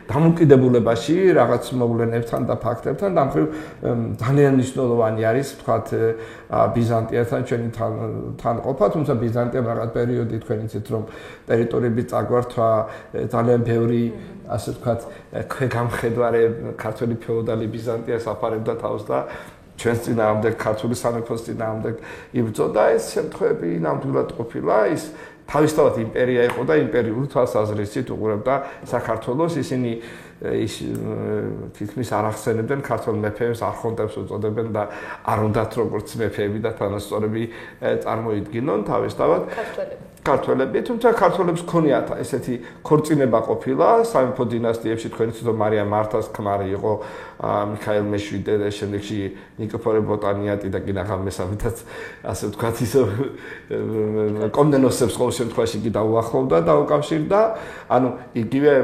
დამოუკიდებულებაში, რაღაც მოვლენებთან და ფაქტებთან და ამხრივ ძალიან მნიშვნელოვანი არის, ვთქვათ, ბიზანტიასთან ჩვენი თანყოფა, თუმცა ბიზანტიამ რაღაც პერიოდი თქვენ იცით რომ ტერიტორიები წაგვართვა ძალიან ბევრი ასე ვთქვათ ქვეგამხედვარე ქართული ფეოდალი ბიზანტიას აფარებდა თავს და ჩვენს წინააღმდეგ ქართული სამეფოს წინააღმდეგ იბრძოდა ეს შემთხვევები ნამდვილად ყოფილა ის თავისთავად იმპერია იყო და იმპერიული თვალსაზრისით უყურებდა საქართველოს ისინი ის თითქმის არ ახსენებდნენ ქართულ მეფეებს არხონტებს უწოდებენ და არ უნდათ როგორც მეფეები და თანასწორები წარმოიდგინონ თავისთავად ქართველები, თუმცა ქართველებს ქონიათ ესეთი ქორწინება ყოფილა სამეფო დინასტიებში თქვენ იცით რომ მარია მართას ქმარი იყო მიქაელ მეშვიდე და შემდეგში ნიკიფორე ბოტანიატი და კიდევ მესამედაც ასე ვთქვათ ისე კომნენოსებს ყოველ შემთხვევაში კი დაუახლოვდა და უკავშირდა ანუ იგივე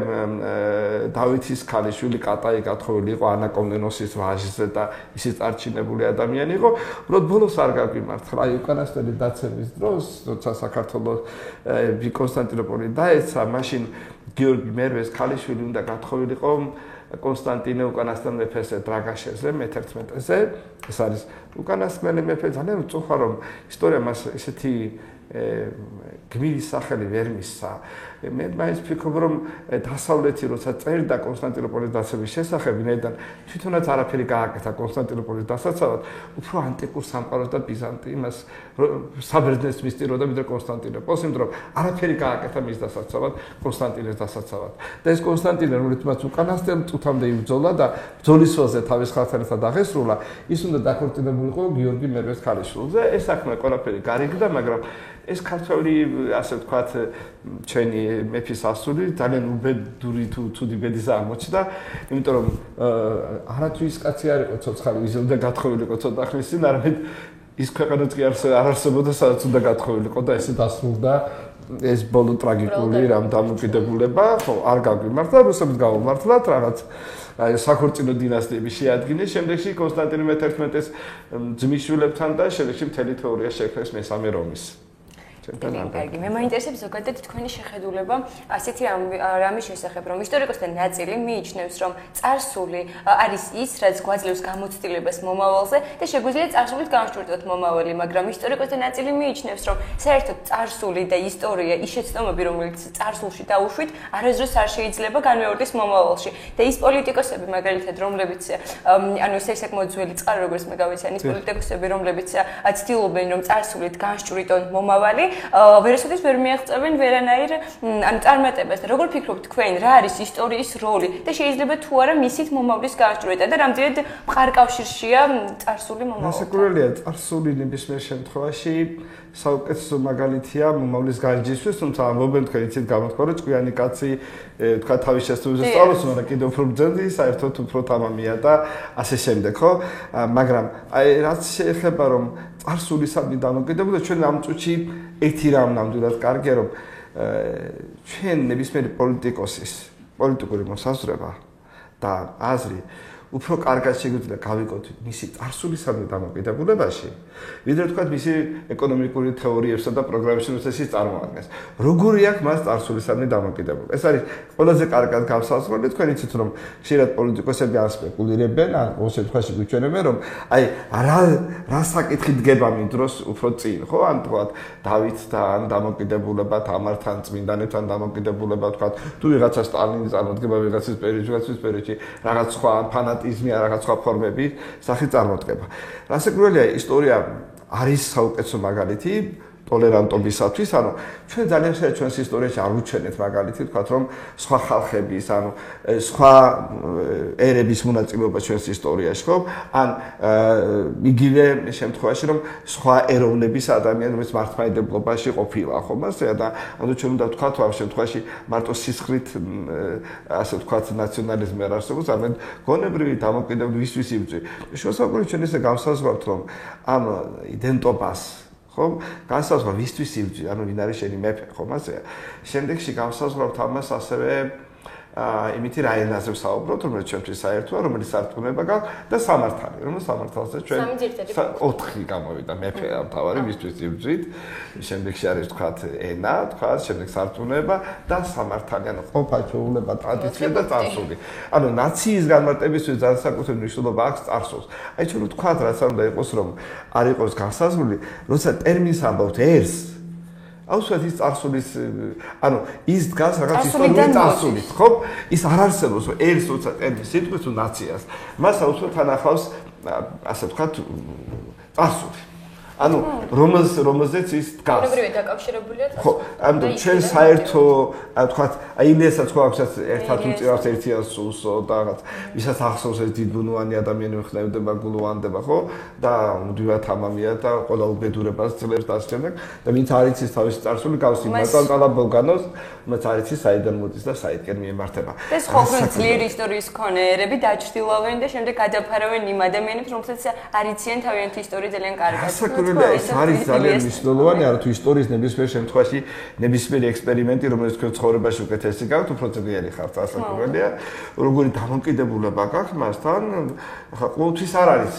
დავითის ქალიშვილი კატაი გათხოვილი იყო ანა კომნენოსის ვაჟზე და ისიც არჩინებული ადამიანი იყო უბრალოდ ბოლოს არ გაგვიმართლა აი უკანასკნელი დაცემის დროს როცა საქართველოს კონსტანტინოპოლი დაეცა მაშინ გიორგი მერვეს ქალიშვილი უნდა გათხოვილიყო კონსტანტინე უკანასკნელ მეფეს დრაგაშეზე მე-11-ზე ეს არის უკანასკნელი მეფე ძალიან უწუხა რომ ისტორია მას ესეთი გმირის სახელი ვერ მისცა მე მაინც ვფიქრობ რომ დასავლეთი როცა წერდა კონსტანტინოპოლის დაცემის შესახებ ვინაიდან თვითონაც არაფერი გააკეთა კონსტანტინოპოლის დასაცავად უფრო ანტიკურ სამყაროს და ბიზანტიას საბერძნეთს მისწიროდა ვიდრე კონსტანტინოპოლს იმიტომ რომ არაფერი გააკეთა მის დასაცავად კონსტანტინეს დასაცავად და ეს კონსტანტინე რომელიც უკანასკნელ წუთამდე იბრძოლა და ბრძოლის ველზე თავის ხალხთან აღესრულა ის უნდა დაქორწინებულიყო გიორგი მერვეს ქალიშვილზე ეს საქმე ყველაფერი გარიგდა მაგრამ ეს ქართველი ასე ვთქვათ ჩვენი მეფის ასული ძალიან უბედური თუ ცუდი ბედის აღმოჩნდა იმიტომ რომ არათვის კაცი არ იყო ცოცხალი ის უნდა გათხოვილიყო ცოტა ხნის წინ არამედ ის ქვეყანაც კი არ არსებობდა სადაც უნდა გათხოვილიყო და ესე დასრულდა ეს ბოლო ტრაგიკული რამ დამოკიდებულება ხო არ გაგვიმართლა რუსებს გავუმართლათ რაღაც აი საქორწინო დინასტიები შეადგინეს შემდეგში კონსტანტინე მე-11-ის ძმისშვილებთან და შემდეგში მთელი თეორია შექმნეს მესამე რომის კარგი, მე მაინტერესებს ზოგადად თქვენი შეხედულება ასეთი რამის შესახებ, რომ ისტორიკოსთა ნაწილი მიიჩნევს, რომ წარსული არის ის, რაც გვაძლევს გამოცდილებას მომავალზე და შეგვიძლია წარსულით განვჭვრიდოთ მომავალი, მაგრამ ისტორიკოსთა ნაწილი მიიჩნევს, რომ საერთოდ წარსული და ისტორია ის შეცდომები, რომელიც წარსულში დაუშვით, არასდროს არ შეიძლება განმეორდეს მომავალში. და ის პოლიტიკოსები, მაგალითად, რომლებიც ანუ ეს საკმაოდ ძველი წყარო, როგორც მე გავიცანი, ის პოლიტიკოსები, რომლებიც ცდილობენ, რომ წარსულით განვჭვრიდონ მომავალი ვერასოდეს ვერ მიაღწევენ ვერანაირ ანუ წარმატებას. Როგორ ფიქრობთ თქვენ, რა არის ისტორიის როლი და შეიძლება თუ არა მისით მომავლის გასწრება და რამდენად მყარკავშირშია წარსული მომავალთან? გასაკურველია წარსული ნებისმიერ შემთხვევაში საუკეთესო მაგალითია მომავლის განჯისთვის, თუმცა ამბობენ თქვენ იცით გამოთქვა რომ ჭკვიანი კაცი თქვა თავის შესწავლაზე სწავლობს, მაგრამ კიდევ უფრო ბრძენდი, საერთოდ უფრო თამამია და ასე შემდეგ, ხო? მაგრამ აი რაც შეეხება რომ წარსულისადმი დამოკიდებულება ჩვენ ამ წუთში ერთი რამ ნამდვილად კარგია რომ ჩვენ ნებისმიერი პოლიტიკოსის პოლიტიკური მოსაზრება და აზრი უფრო კარგად შეგვიძლია გავიკეთოთ მისი წარსულისადმი დამოკიდებულებაში, ვიდრე თქვა მისი ეკონომიკური თეორიებსა და პროგრამებში როდესაც ის წარმოადგენს. როგორი აქვს მას წარსულისადმი დამოკიდებულება? ეს არის ყველაზე კარგად გავსაზღვრები, თქვენ იცით რომ ხშირად პოლიტიკოსები არ სპეკულირებენ, ან ყოველ შემთხვევაში გვიჩვენებენ რომ აი რა საკითხი დგება მის დროს უფრო წინ, ხო? ან თქვა დავითთან დამოკიდებულება, თამართან, წმინდანებთან დამოკიდებულება, თქვა თუ ვიღაცა სტალინის წარმოდგება ვიღაცის პერიოდში, რაღაც სხვა ფანატიზმი, რაღაც სხვა ფორმები სახით წარმოდგება. რასაკვირველია, ისტორია არის საუკეთესო მაგალითი ტოლერანტობისათვის, ანუ ჩვენ ძალიან ხშირად ჩვენს ისტორიაში არ ვუჩვენეთ მაგალითი, თქვათ რომ სხვა ხალხების, ანუ სხვა ერების მონაწილეობა ჩვენს ისტორიაში, ხო? ან იგივე შემთხვევაში რომ სხვა ეროვნების ადამიანების მართლმადიდებლობაში ყოფილა, ხო? მასეა და ანუ ჩვენ უნდა ვთქვათ ამ შემთხვევაში მარტო სისხლით ასე ვთქვათ ნაციონალიზმი არ არსებობს, არამედ გონებრივი დამოკიდებულება ვისთვის იბრძვის. შესაძლოა ჩვენ ესე გავსაზღვრავთ რომ ამ იდენტობას ხომ განსაზღვრა ვისთვის იბრძვის, ანუ ვინ არის შენი მეფე, ხომ ასეა. შემდეგში გავსაზღვრავთ ამას ასევე იმითი რა ენაზე ვსაუბრობთ, რომელიც ჩვენთვის საერთოა, რომელიც სარწმუნება გაქვს და სამართალი, რომელიც სამართალზე ჩვენ 4 გამოვიდა მეფე ამ თავარი ვისთვის იბრძვით. შემდეგში არის თქვათ ენა, თქვათ, შემდეგ სარწმუნება და სამართალი, ანუ ყოფა, ჩვეულება, ტრადიცია და წარსული. ანუ ნაციის განმარტებისთვის განსაკუთრებული მნიშვნელობა აქვს წარსულს. აი ჩვენ ვთქვათ, რაც არ უნდა იყოს, რომ არ იყოს განსაზღვრული, როცა ტერმინს ამბავთ ერს აუცილებლად ის წარსულის, ანუ ის დგას რაღაც ისტორიული წარსულით, ხო? ის არ არსებობს, რომ ერს როცა ტერმინს სიტყვის თუ ნაციას, მას აუცილებლად თანახავს, ასე ვთქვათ, წარსული. ანუ რომელზეც ის დგას. ბუნებრივად დაკავშირებულია წარსულთან. ხო, ამიტომ ჩვენ საერთო, ვთქვათ, აი ილიასაც ხო აქვს ერთად უწევს ერთიან სულსო და რაღაც, ვისაც ახსოვს ეს დიდბუნოვანი ადამიანი ხნევდება, გულოვანდება, ხო? და მუდმივად თამამია და ყველა უბედურებას ძლებს და შემდეგ და ვინც არ იცის თავისი წარსული გავს იმ მაკალკალა ბოლგანოს, მათ არ იცის საიდან მოდის და საიდკენ მიემართება. ეს ხო ძლიერი ისტორიის მქონე ერები დაჩრდილავენ და შემდეგ გადაფარავენ იმ ადამიანებს, რომლებსაც არ იციან თავიანთი ისტორია ძალიან კარგად. ეს არის ძალიან მნიშვნელოვანი, არა თუ ისტორიის ნებისმიერ შემთხვევაში ნებისმიერი ექსპერიმენტი, რომელიც თქვენ ცხოვრებაში უკეთესი გაქვთ, უფრო ძლიერი ხართ, ასაკურველია, როგორი დამოკიდებულება გაქვთ მასთან, ხა ყოველთვის არ არის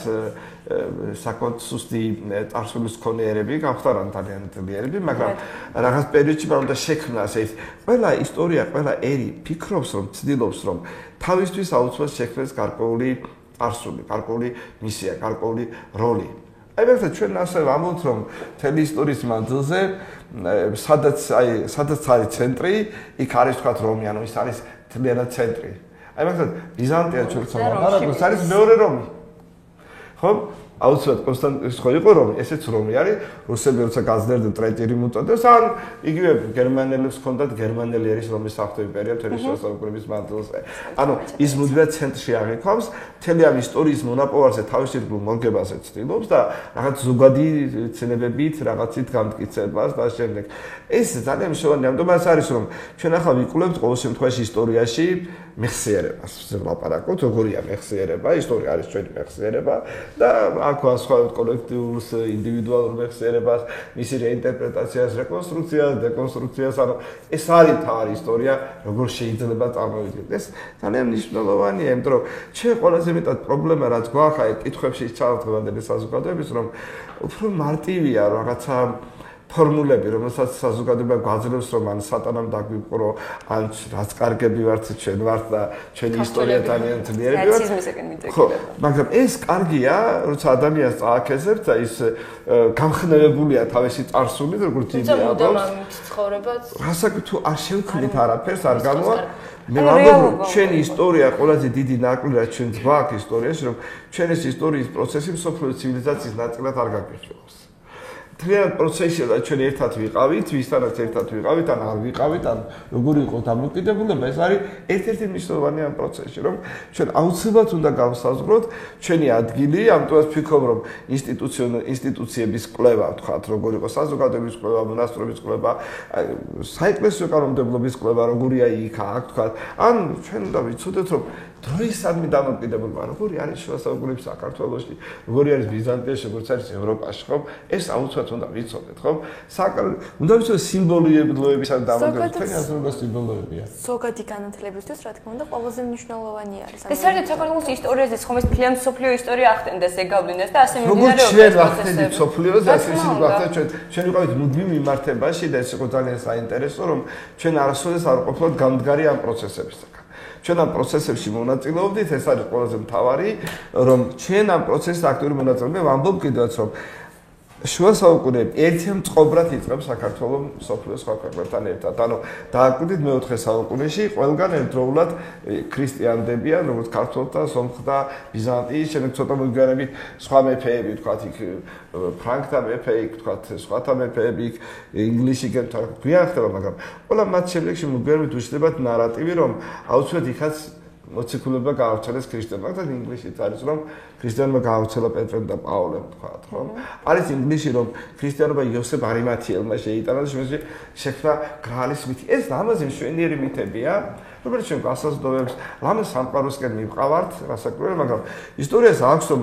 საკმაოდ სუსტი წარსულის მქონე ერები, გამხდარან ძალიან ძლიერები, მაგრამ რაღაც პერიოდში მან უნდა შექმნას ეს ყველა ისტორია, ყველა ერი ფიქრობს, რომ ცდილობს, რომ თავისთვის აუცილებლად შექმნას გარკვეული წარსული, გარკვეული მისია, გარკვეული როლი. აი მე ჩვენ ასე ვამბობთ რომ მთელი ისტორიის მანძილზე სადაც არის ცენტრი, იქ არის თქვა რომი, ანუ ის არის თლიანად ცენტრი. აი მე ბიზანტია ჩვენს მომავალს არის მეორე რომი. ხო? აუცილებლად კონსტანტინოპოლი ხო იყო რომი, ესეც რომი არის, რუსები როცა გაძლიერდნენ ტრეტირი მოწოდებს, ან იგივე გერმანელებს ჰქონდათ გერმანელი არის რომის საფრთხე იმპერია მთელი შესაძლებლობის მანძილზე. ანუ ის მუდმივად ცენტრში აღიქვამს, მთელი ამ ისტორიის მონაპოვარზე თავისებურ მორგებაზე ცდილობს და რაღაც ზოგადი ცნებებით რაღაცით გამტკიცებას და შემდეგ. ეს ძალიან მნიშვნელოვანია, ამიტომაც არის რომ ჩვენ ახლა ვიკვლევთ ყოველ შემთხვევაში ისტორიაში მეხსიერებას, ვლაპარაკობთ, როგორია მეხსიერება, ისტორია არის ჩვენი მეხსიერება და აქ ვასხვავებთ კოლექტიურს, ინდივიდუალურ მეხსიერებას, მისი რეინტერპრეტაციას, რეკონსტრუქციას, დეკონსტრუქციას, ანუ ეს არის თავი ისტორია, როგორ შეიძლება წარმოვიდგინოთ. ეს ძალიან მნიშვნელოვანია, იმიტომ რომ ჩვენ ყველაზე მეტად პრობლემა რაც გვაქვს აი კითხვებში ჩავდგმანდელი საზოგადოების, რომ უფრო მარტივია რაღაცა ფორმულები, რომელსაც საზოგადოება გვაძლევს, რომ ან სატანამ დაგვიყრო, ან რაც კარგები ვართ ჩვენ ვართ და ჩვენი ისტორია ძალიან ძლიერები ვართ. ხო, მაგრამ ეს კარგია, როცა ადამიანს წააქეზებთ და ის გამხნევებულია თავისი წარსული, როგორც იგი აბავს. რასაც თუ არ შევქმნით არაფერს, არ გამოვა. მე ვამბობ, ჩვენი ისტორია ყველაზე დიდი ნაკლი რაც ჩვენს გვაქვს ისტორიაში, რომ ჩვენი ისტორიის პროცესი მსოფლიო ცივილიზაციის ნაწილად არ გაგვირჩევს. მთლიან პროცესში და ჩვენ ერთად ვიყავით, ვისთანაც ერთად ვიყავით, ან არ ვიყავით, ან როგორი იყო დამოკიდებულება, ეს არის ერთ-ერთი მნიშვნელოვანი ამ პროცესში, რომ ჩვენ აუცილებლად უნდა გავსაზღვროთ ჩვენი ადგილი, ამიტომაც ვფიქრობ, რომ ინსტიტუციების კვლევა, ვთქვათ, როგორი იყო საზოგადოების კვლევა, მონასტრების კვლევა, საეკლესიო კანონმდებლობის კვლევა, როგორია იქ, აქ, ვთქვათ, ან ჩვენ უნდა ვიცოდეთ, რომ დროისადმი დამოკიდებულება, როგორი არის შუა საუკუნეების საქართველოში, როგორი არის ბიზანტიაში, როგორც არის ევროპაში, ხო? ეს აუცილებლად უნდა ვიცოდეთ, ხო? უნდა ვიცოდეთ სიმბოლოებისა და დამოკიდებულების აზრობა სიმბოლოებია. ზოგადი განათლებისთვის, რა თქმა უნდა, ყველაზე მნიშვნელოვანი არის. ეს საერთოდ საქართველოს ისტორიაზე ხომ ეს მთლიან მსოფლიო ისტორია ახდენდეს, ეგავლინეს და ასე მიმდინარეობს. როგორც ჩვენ ახდენთ მსოფლიოზე, ასე ისიც ვახდენთ ჩვენ ვიყავით მუდმივ მიმართებაში და ეს იყო ძალიან საინტერესო, რომ ჩვენ არასოდეს არ ყოფილიყავით გამდგარი ამ პროცესებისგან. ჩვენ ამ პროცესებში მონაწილეობდით, ეს არის ყველაზე მთავარი, რომ ჩვენ ამ პროცესში აქტიური მონაწილეობა ვამბობ კიდევაც, რომ შუა საუკუნეები ერთემწყობრად იწყებს საქართველოს სოფლიოს სხვა ქვეყნებთან ერთად. ანუ დააკვირდით მე-4 საუკუნეში ყველგან ერთდროულად ქრისტიანდებიან, როგორც ქართველთა, სომხთა, ბიზანტიის, შემდეგ ცოტა მოგვიანებით სხვა მეფეები, ვთქვათ, იქ ფრანკთა მეფე, იქ ვთქვათ, სხვათა მეფეები, იქ ინგლისი გვიან ხდება, მაგრამ ყველა მათ შემდეგში მოგვიანებით უშლებათ ნარატივი, რომ აუცილებლად იქაც მოციქულობა გაავრცელეს ქრისტიანმა და ინგლისშიც არის რომ ქრისტიანობა გაავრცელა პეტრემ და პაოლემ თქვათ რომ არის ინგლისში რომ ქრისტიანობა იოსებ არიმათიელმა შეიტანა და შექმნა გრაალის მითი ეს ლამაზი მშვენიერი მითებია რომელიც ჩვენ გასაზრდოებს ლამაზ სამყაროსკენ მივყავართ რასაკვირველია მაგრამ ისტორიას აქვს რომ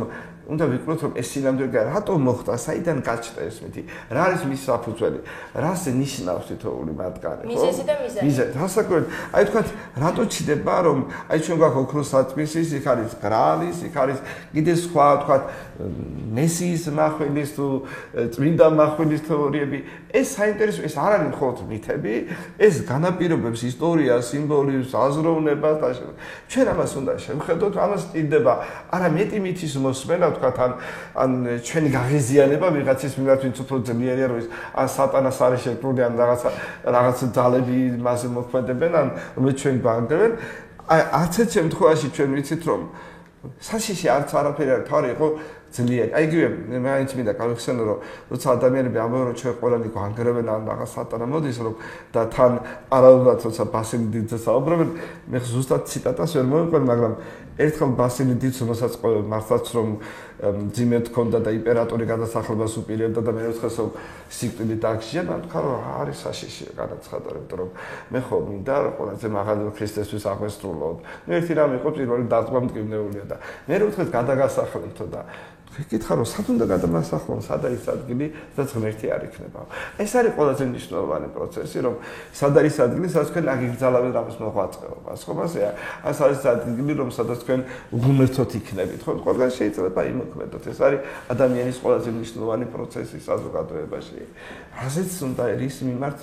უნდა ვიკვლევთ რომ ეს სინამდვილე რატომ მოხდა, საიდან გაჩნდა ეს მითი, რა არის მის საფუძველი, რას ნიშნავს თითოეული მათგანი, ხო? მიზეზი და მიზანი. მიზეზი, რასაკვირველია, აი თქვათ, რატო ჩდება რომ აი ჩვენ გვაქვს ოქროს საწმისის, იქ არის გრაალის, იქ არის კიდე სხვა, თქვათ, მესიის მახვილის თუ წმინდა მახვილის თეორიები, ეს საინტერესო, ეს არ არის მხოლოდ მითები, ეს განაპირობებს ისტორიას, სიმბოლიზმს, აზროვნებას და ჩვენ ამას უნდა შევხედოთ, ამას ტირდება არა მეტი მითის მოსმენა თქვათ ან ჩვენი გაღიზიანება ვიღაცის მიმართ ვინც უფრო ძლიერია რომ ის ან სატანას არის შექმნილი ან რაღაც ძალები მასე მოქმედებენ ან რომელიც ჩვენ გვანგრევენ აი არც ერთ შემთხვევაში ჩვენ ვიცით რომ საშიში არც არაფერი არ თავი იყო ძლიერი აი იგივე მაინც მინდა გავიხსენო რომ როცა ადამიანები ამბობენ რომ ჩვენ ყველანი გვანგრევენ ან რაღაც სატანა მოდის რომ და თან პარალელურად როცა ბასილი დიდზე საუბრობენ მე ზუსტად ციტატას ვერ მოვიყვენ მაგრამ ერთხელ ბასილი დიდს რომელსაც მართლაც რომ ძიმედ ქონდა და იმპერატორი გადასახლებას უპირებდა და მე-4 სიკვდილით დაგშია და თქვა რომ არის საშიში განაცხადა იმიტომ რომ მე ხო მინდა ყველაზე მაღალი ქრისტესთვის აღვესრულო ერთი რამ იყო პირველი დაწვა მტკივნეულია და მე-4 გადაგასახლებთო და გეკითხა რომ სად უნდა გადამასახლონ სად არის ადგილი სადაც ღმერთი არ იქნება ეს არის ყველაზე მნიშვნელოვანი პროცესი რომ სად არის ადგილი სადაც თქვენ აგიგზალავთ ამის მოღვაწეობას ხო მასეა ეს არის ადგილი რომ სადაც თქვენ უღმერთოთ იქნებით ხო ყველგან შეიძლება იმოქმედოთ ეს არის ადამიანის ყველაზე მნიშვნელოვანი პროცესი საზოგადოებაში ასეც უნდა რის მიმართ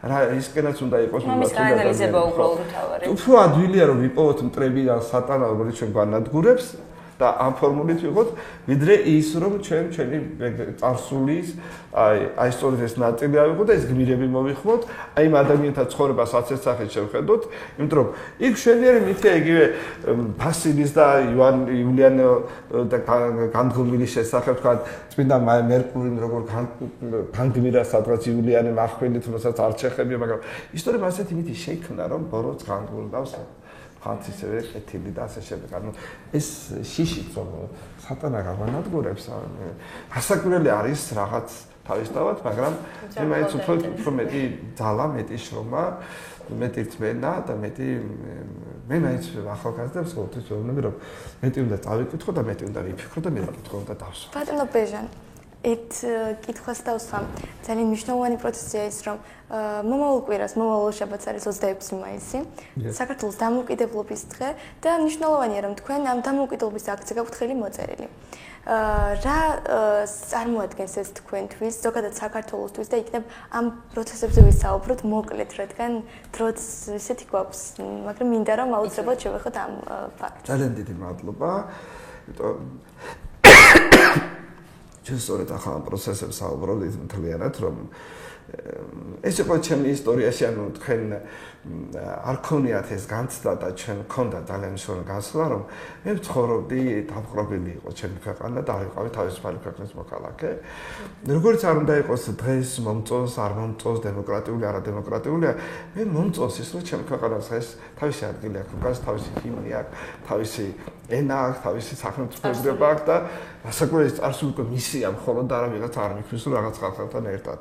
რა რისკენაც უნდა იყოს მიმართ ანალიზება უბრალოდ თავარი უფრო ადვილია რომ ვიპოვოთ მტრები და სატანა რომელიც ჩვენ განადგურებს და ამ ფორმულით ვიღოთ, ვიდრე ის რომ ჩვენი წარსულის აი სწორედ ეს ნაწილი ავიღოთ და ეს გმირები მოვიხმოთ, აი იმ ადამიანთა ცხოვრებას ასეთ სახით შევხედოთ, იმიტომ რომ იქ შვენიერი მითია იგივე ბასილის და იულიან და განდგომილის შესახებ თქვა წმინდა მერკურიმ როგორ განგმირა სადღაც იულიანი მახვილი თუმცა არ ჩეხებია, მაგრამ ისტორიამ ასეთი მითი შეიქმნა რომ ბოროტს განგულდავს ხანცისევე კეთილი და ასე შემდეგ. ანუ ეს შიშიც რომ სატანა გავანადგურებს, ასაკვირველი არის რაღაც თავისთავად, მაგრამ მე მაინც უფრო მეტი ძალა, მეტი შრომა, მეტი რწმენა და მეტი მე მაინც ახალგაზრდებს ყოველთვის ვეუბნები რომ მეტი უნდა წავიკითხო და მეტი უნდა ვიფიქრო და მეტი კითხვა უნდა დავსვა. ბატონო ბეჟან ერთ კითხვას დავსვამ. ძალიან მნიშვნელოვანი პროცესია ის, რომ მომავალ კვირას, მომავალ შაბათს არის 26 მაისი, საქართველოს დამოუკიდებლობის დღე და მნიშვნელოვანია, რომ თქვენ ამ დამოუკიდებლობის აქცია გაქვთ ხელი მოწერილი. რა წარმოადგენს ეს თქვენთვის, ზოგადად საქართველოსთვის და იქნებ ამ პროცესებზე ვისაუბროთ მოკლედ, რადგან დროც ისეთი გვაქვს, მაგრამ მინდა რომ აუცილებლად შევეხოთ ამ ფაქტს. ძალიან დიდი მადლობა. ჩვენ სწორედ ახალ პროცესებს საუბრობთ მთლიანად, რომ ეს იყო ჩემი ისტორიაში, ანუ თქვენ არ ქონიათ ეს განცდა და ჩვენ გქონდა ძალიან მნიშვნელოვანი განცდა, რომ მე ვცხოვრობდი დამყრობილი იყო ჩემი ქვეყანა და არ ვიყავი თავისუფალი ქვეყნის მოქალაქე. როგორც არ უნდა იყოს დღეს მომწონს, არ მომწონს, დემოკრატიული, არადემოკრატიული, მე მომწონს ის, რომ ჩემი ქვეყანას ეს თავისი ადგილი აქვს, უკან თავისი ჰიმნი აქვს, თავისი ენა აქვს, თავისი სახელმწიფოება აქვს და რასაკვირველია წარსული უკვე მისია მხოლოდ და არა ვიღაც არ მიქნის, რომ რაღაც ხალხთან ერთად.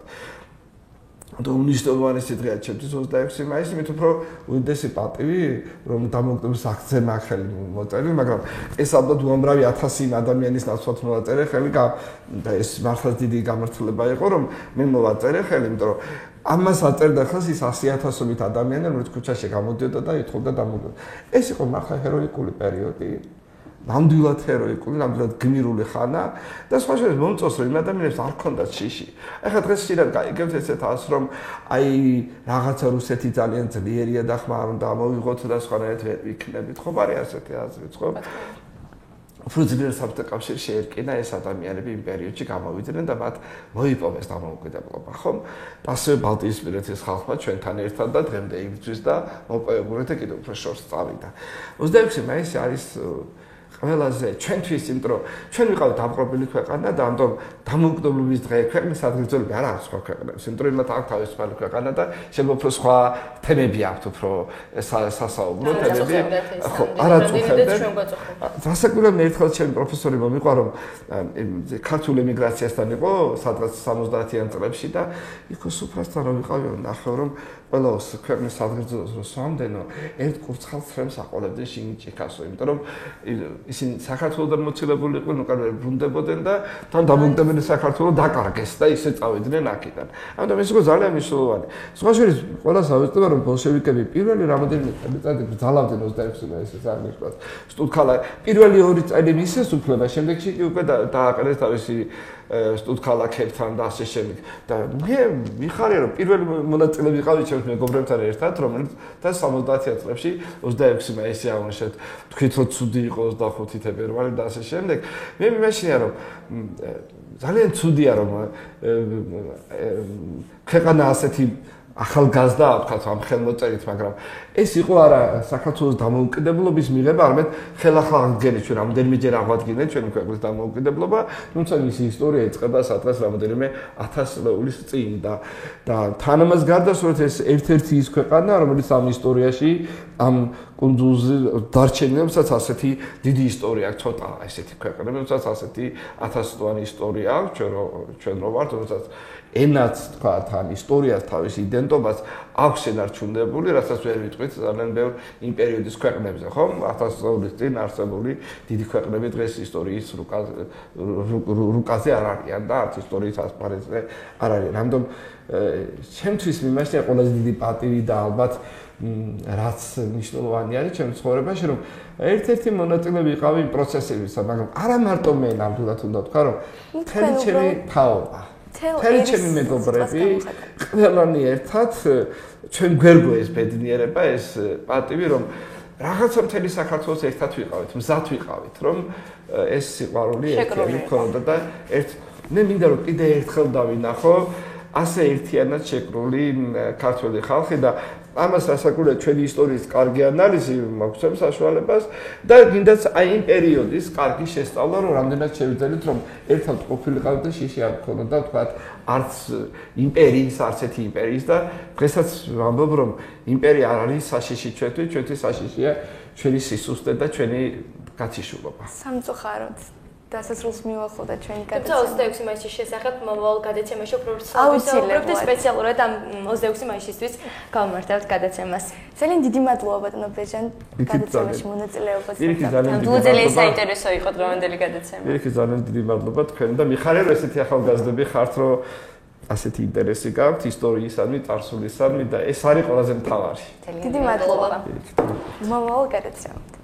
და უნიშნულოვანესი დღეა ჩემთვის 26 მაისი, მით უფრო უდიდესი პატივი, რომ დამოუკიდებლობის აქცია მახელი მოწერილი, მაგრამ ეს ალბათ უამრავი 1000 ადამიანის ნაცვლად მოვაწერე ხელი და ეს მართლაც დიდი გამართლება იყო, რომ მე მოვაწერე ხელი, იმიტომ რომ ამას აწერდა ხალხს ის 100,000-ობით ადამიანი, რომელიც ქუჩაში გამოდიოდა და ეთხოვდა დამოუკიდებლობას. ეს იყო მართლა ჰეროიკული პერიოდი. ნამდვილად ჰეროიკული, ნამდვილად გმირული ხანა და სხვა შორის მომწონს რომ იმ ადამიანებს არ ქონდათ შიში. ეხლა დღეს შეიძლება გაიგებთ ესეთ ას რომ აი რაღაცა რუსეთი ძალიან ძლიერია და ხმა არ უნდა მოვიღოთ და სხვანაირად ვერ ვიქნებით. ხო არის ასეთი აზრიც, ხო? უფრო ძლიერ საბჭოთა კავშირი შეერკინა ეს ადამიანები იმ პერიოდში გამოვიდნენ და მათ მოიპოვეს დამოუკიდებლობა, ხო? ასევე ბალტიისპირეთის ხალხმა ჩვენთან ერთად და დღემდე იბრძვის და მოპოვებულეთ და კიდევ უფრო შორს წავიდა. 26 მაისი არის ყველაზე ჩვენთვის, იმიტომ რომ ჩვენ ვიყავით დამყრობილი ქვეყანა და ამიტომ დამოუკიდებლობის დღე ქვეყნის ადგილზოლები არ აქვს სხვა ქვეყნებს, იმიტომ რომ მათ აქვს თავისუფალი ქვეყანა და შეიძლება უფრო სხვა თემები აქვთ, უფრო სასაუბრო თემები. ხო, არა წუხებდეთ. რასაკვირველია მე ერთხელ ჩემი პროფესორი მომიყვა, რომ ქართულ ემიგრაციასთან იყო სადღაც 70-იან წლებში და იქ სუფრასთან რომ ვიყავი, ნახევ რომ ყველა ქვეყნის ადგილზოლს რომ სამდენო ერთ კურცხალს ხელს აყოლებდნენ შინიჭიქასო, იმიტომ რომ ისინი საქართველოსთან მოცილებული იყვნენ, უკან ბრუნდებოდნენ და თან დამოუკიდებელი საქართველოს დაკარგეს და ისე წავიდნენ აქედან. ამიტომ ეს იყო ძალიან მნიშვნელოვანი. სხვა შორის ყველას ავეცდება, რომ ბოლშევიკები პირველი რამოდენიმე წელი ბრძალავდნენ 26 მაისს აღნიშნავს. სტუდქალა პირველი 2 წელი მისცეს უფლება, შემდეგში კი უკვე დააყენეს თავისი სტუდქალაკებთან და ასე შემდეგ. და მე მიხარია, რომ პირველი მონაწილე ვიყავი ჩემს მეგობრებთან ერთად, რომელიც და 70-იან წლებში 26 მაისი აღნიშნეთ. თქვით, რომ ცუდი იყო 25 თებერვალი და ასე შემდეგ. მე მიმაშინია, რომ ძალიან ცუდია, რომ ქვეყანა ასეთი ახალგაზრდა ვთქვათ ამ ხელმოწერით, მაგრამ ეს იყო არა საქართველოს დამოუკიდებლობის მიღება, არამედ ხელახლა-აღდგენი ჩვენ რამდენიმეჯერ აღვადგინეთ ჩვენი ქვეყნის დამოუკიდებლობა, თუმცა მისი ისტორია იწყება სადღაც რამდენიმე 1000 წლის წინ და თან ამას გარდა სწორედ ეს ერთ-ერთი ის ქვეყანა, რომელიც ამ ისტორიაში ამ კუნძულზე დარჩენილებსაც ასეთი დიდი ისტორია აქვს, ცოტა ესეთი ქვეყნებსაც ასეთი 1000 წლიანი ისტორია აქვს, ჩვენ რო ვართ, რომელსაც ენაც თქვა თან ისტორიას თავის იდენტობას აქვს შენარჩუნებული, რასაც ვერ ვიტყვით ძალიან ბევრ იმ პერიოდის ქვეყნებზე, ხო? 1000 წლის წინ არსებული დიდი ქვეყნები დღეს ისტორიის რუკაზე არ არიან და არც ისტორიის ასპარეზზე არ არიან. ამიტომ ჩემთვის მიმაშია ყველაზე დიდი პატივი და ალბათ რაც მნიშვნელოვანი არის ჩემს ცხოვრებაში, რომ ერთ-ერთი მონაწილე ვიყავი იმ პროცესებისა, მაგრამ არა მარტო მე ნამდვილად უნდა ვთქვა, რომ მთელი ჩემი თაობა მთელი ჩემი მეგობრები, ყველანი ერთად ჩვენ გვერგო ეს ბედნიერება, ეს პატივი, რომ რაღაცა მთელი საქართველოს ერთად ვიყავით, მზად ვიყავით, რომ ეს სიყვარული ერთიანი ქონოდა და მე მინდა რომ კიდე ერთხელ დავინახო ასე ერთიანად შეკრული ქართველი ხალხი და ამას რასაკვირველია ჩვენი ისტორიის კარგი ანალიზი მოგცემს საშუალებას და გინდაც აი იმ პერიოდის კარგი შესწავლა, რომ რამდენად შევიძლით, რომ ერთად ყოფილიყავით და შიში არ გქონოდა, თქვათ, არც იმპერიის, არც ერთი იმპერიის და დღესაც ვამბობ, რომ იმპერია არ არის საშიში ჩვენთვის საშიშია ჩვენი სისუსტე და ჩვენი გაციშულობა. სამწუხაროდ დასასრულს მივახოდა ჩვენი გადაცემა. 26 მაისის შესახებ მომავალ გადაცემაში ვსაუბრობთ და სპეციალურად ამ 26 მაისისთვის გავმართავთ გადაცემას. ძალიან დიდი მადლობა ბატონო ბეჟან გადაცემაში მონაწილეობაზე. ძალიან საინტერესო იყო დღევანდელი გადაცემა. მიხარია ძალიან დიდი მადლობა თქვენ და მიხარია რომ ესეთი ახალგაზრდები ხართ, რომ ასეთი ინტერესი გაქვთ ისტორიისადმი, წარსულისადმი და ეს არის ყველაზე მთავარი. დიდი მადლობა. მომავალ გადაცემამდე.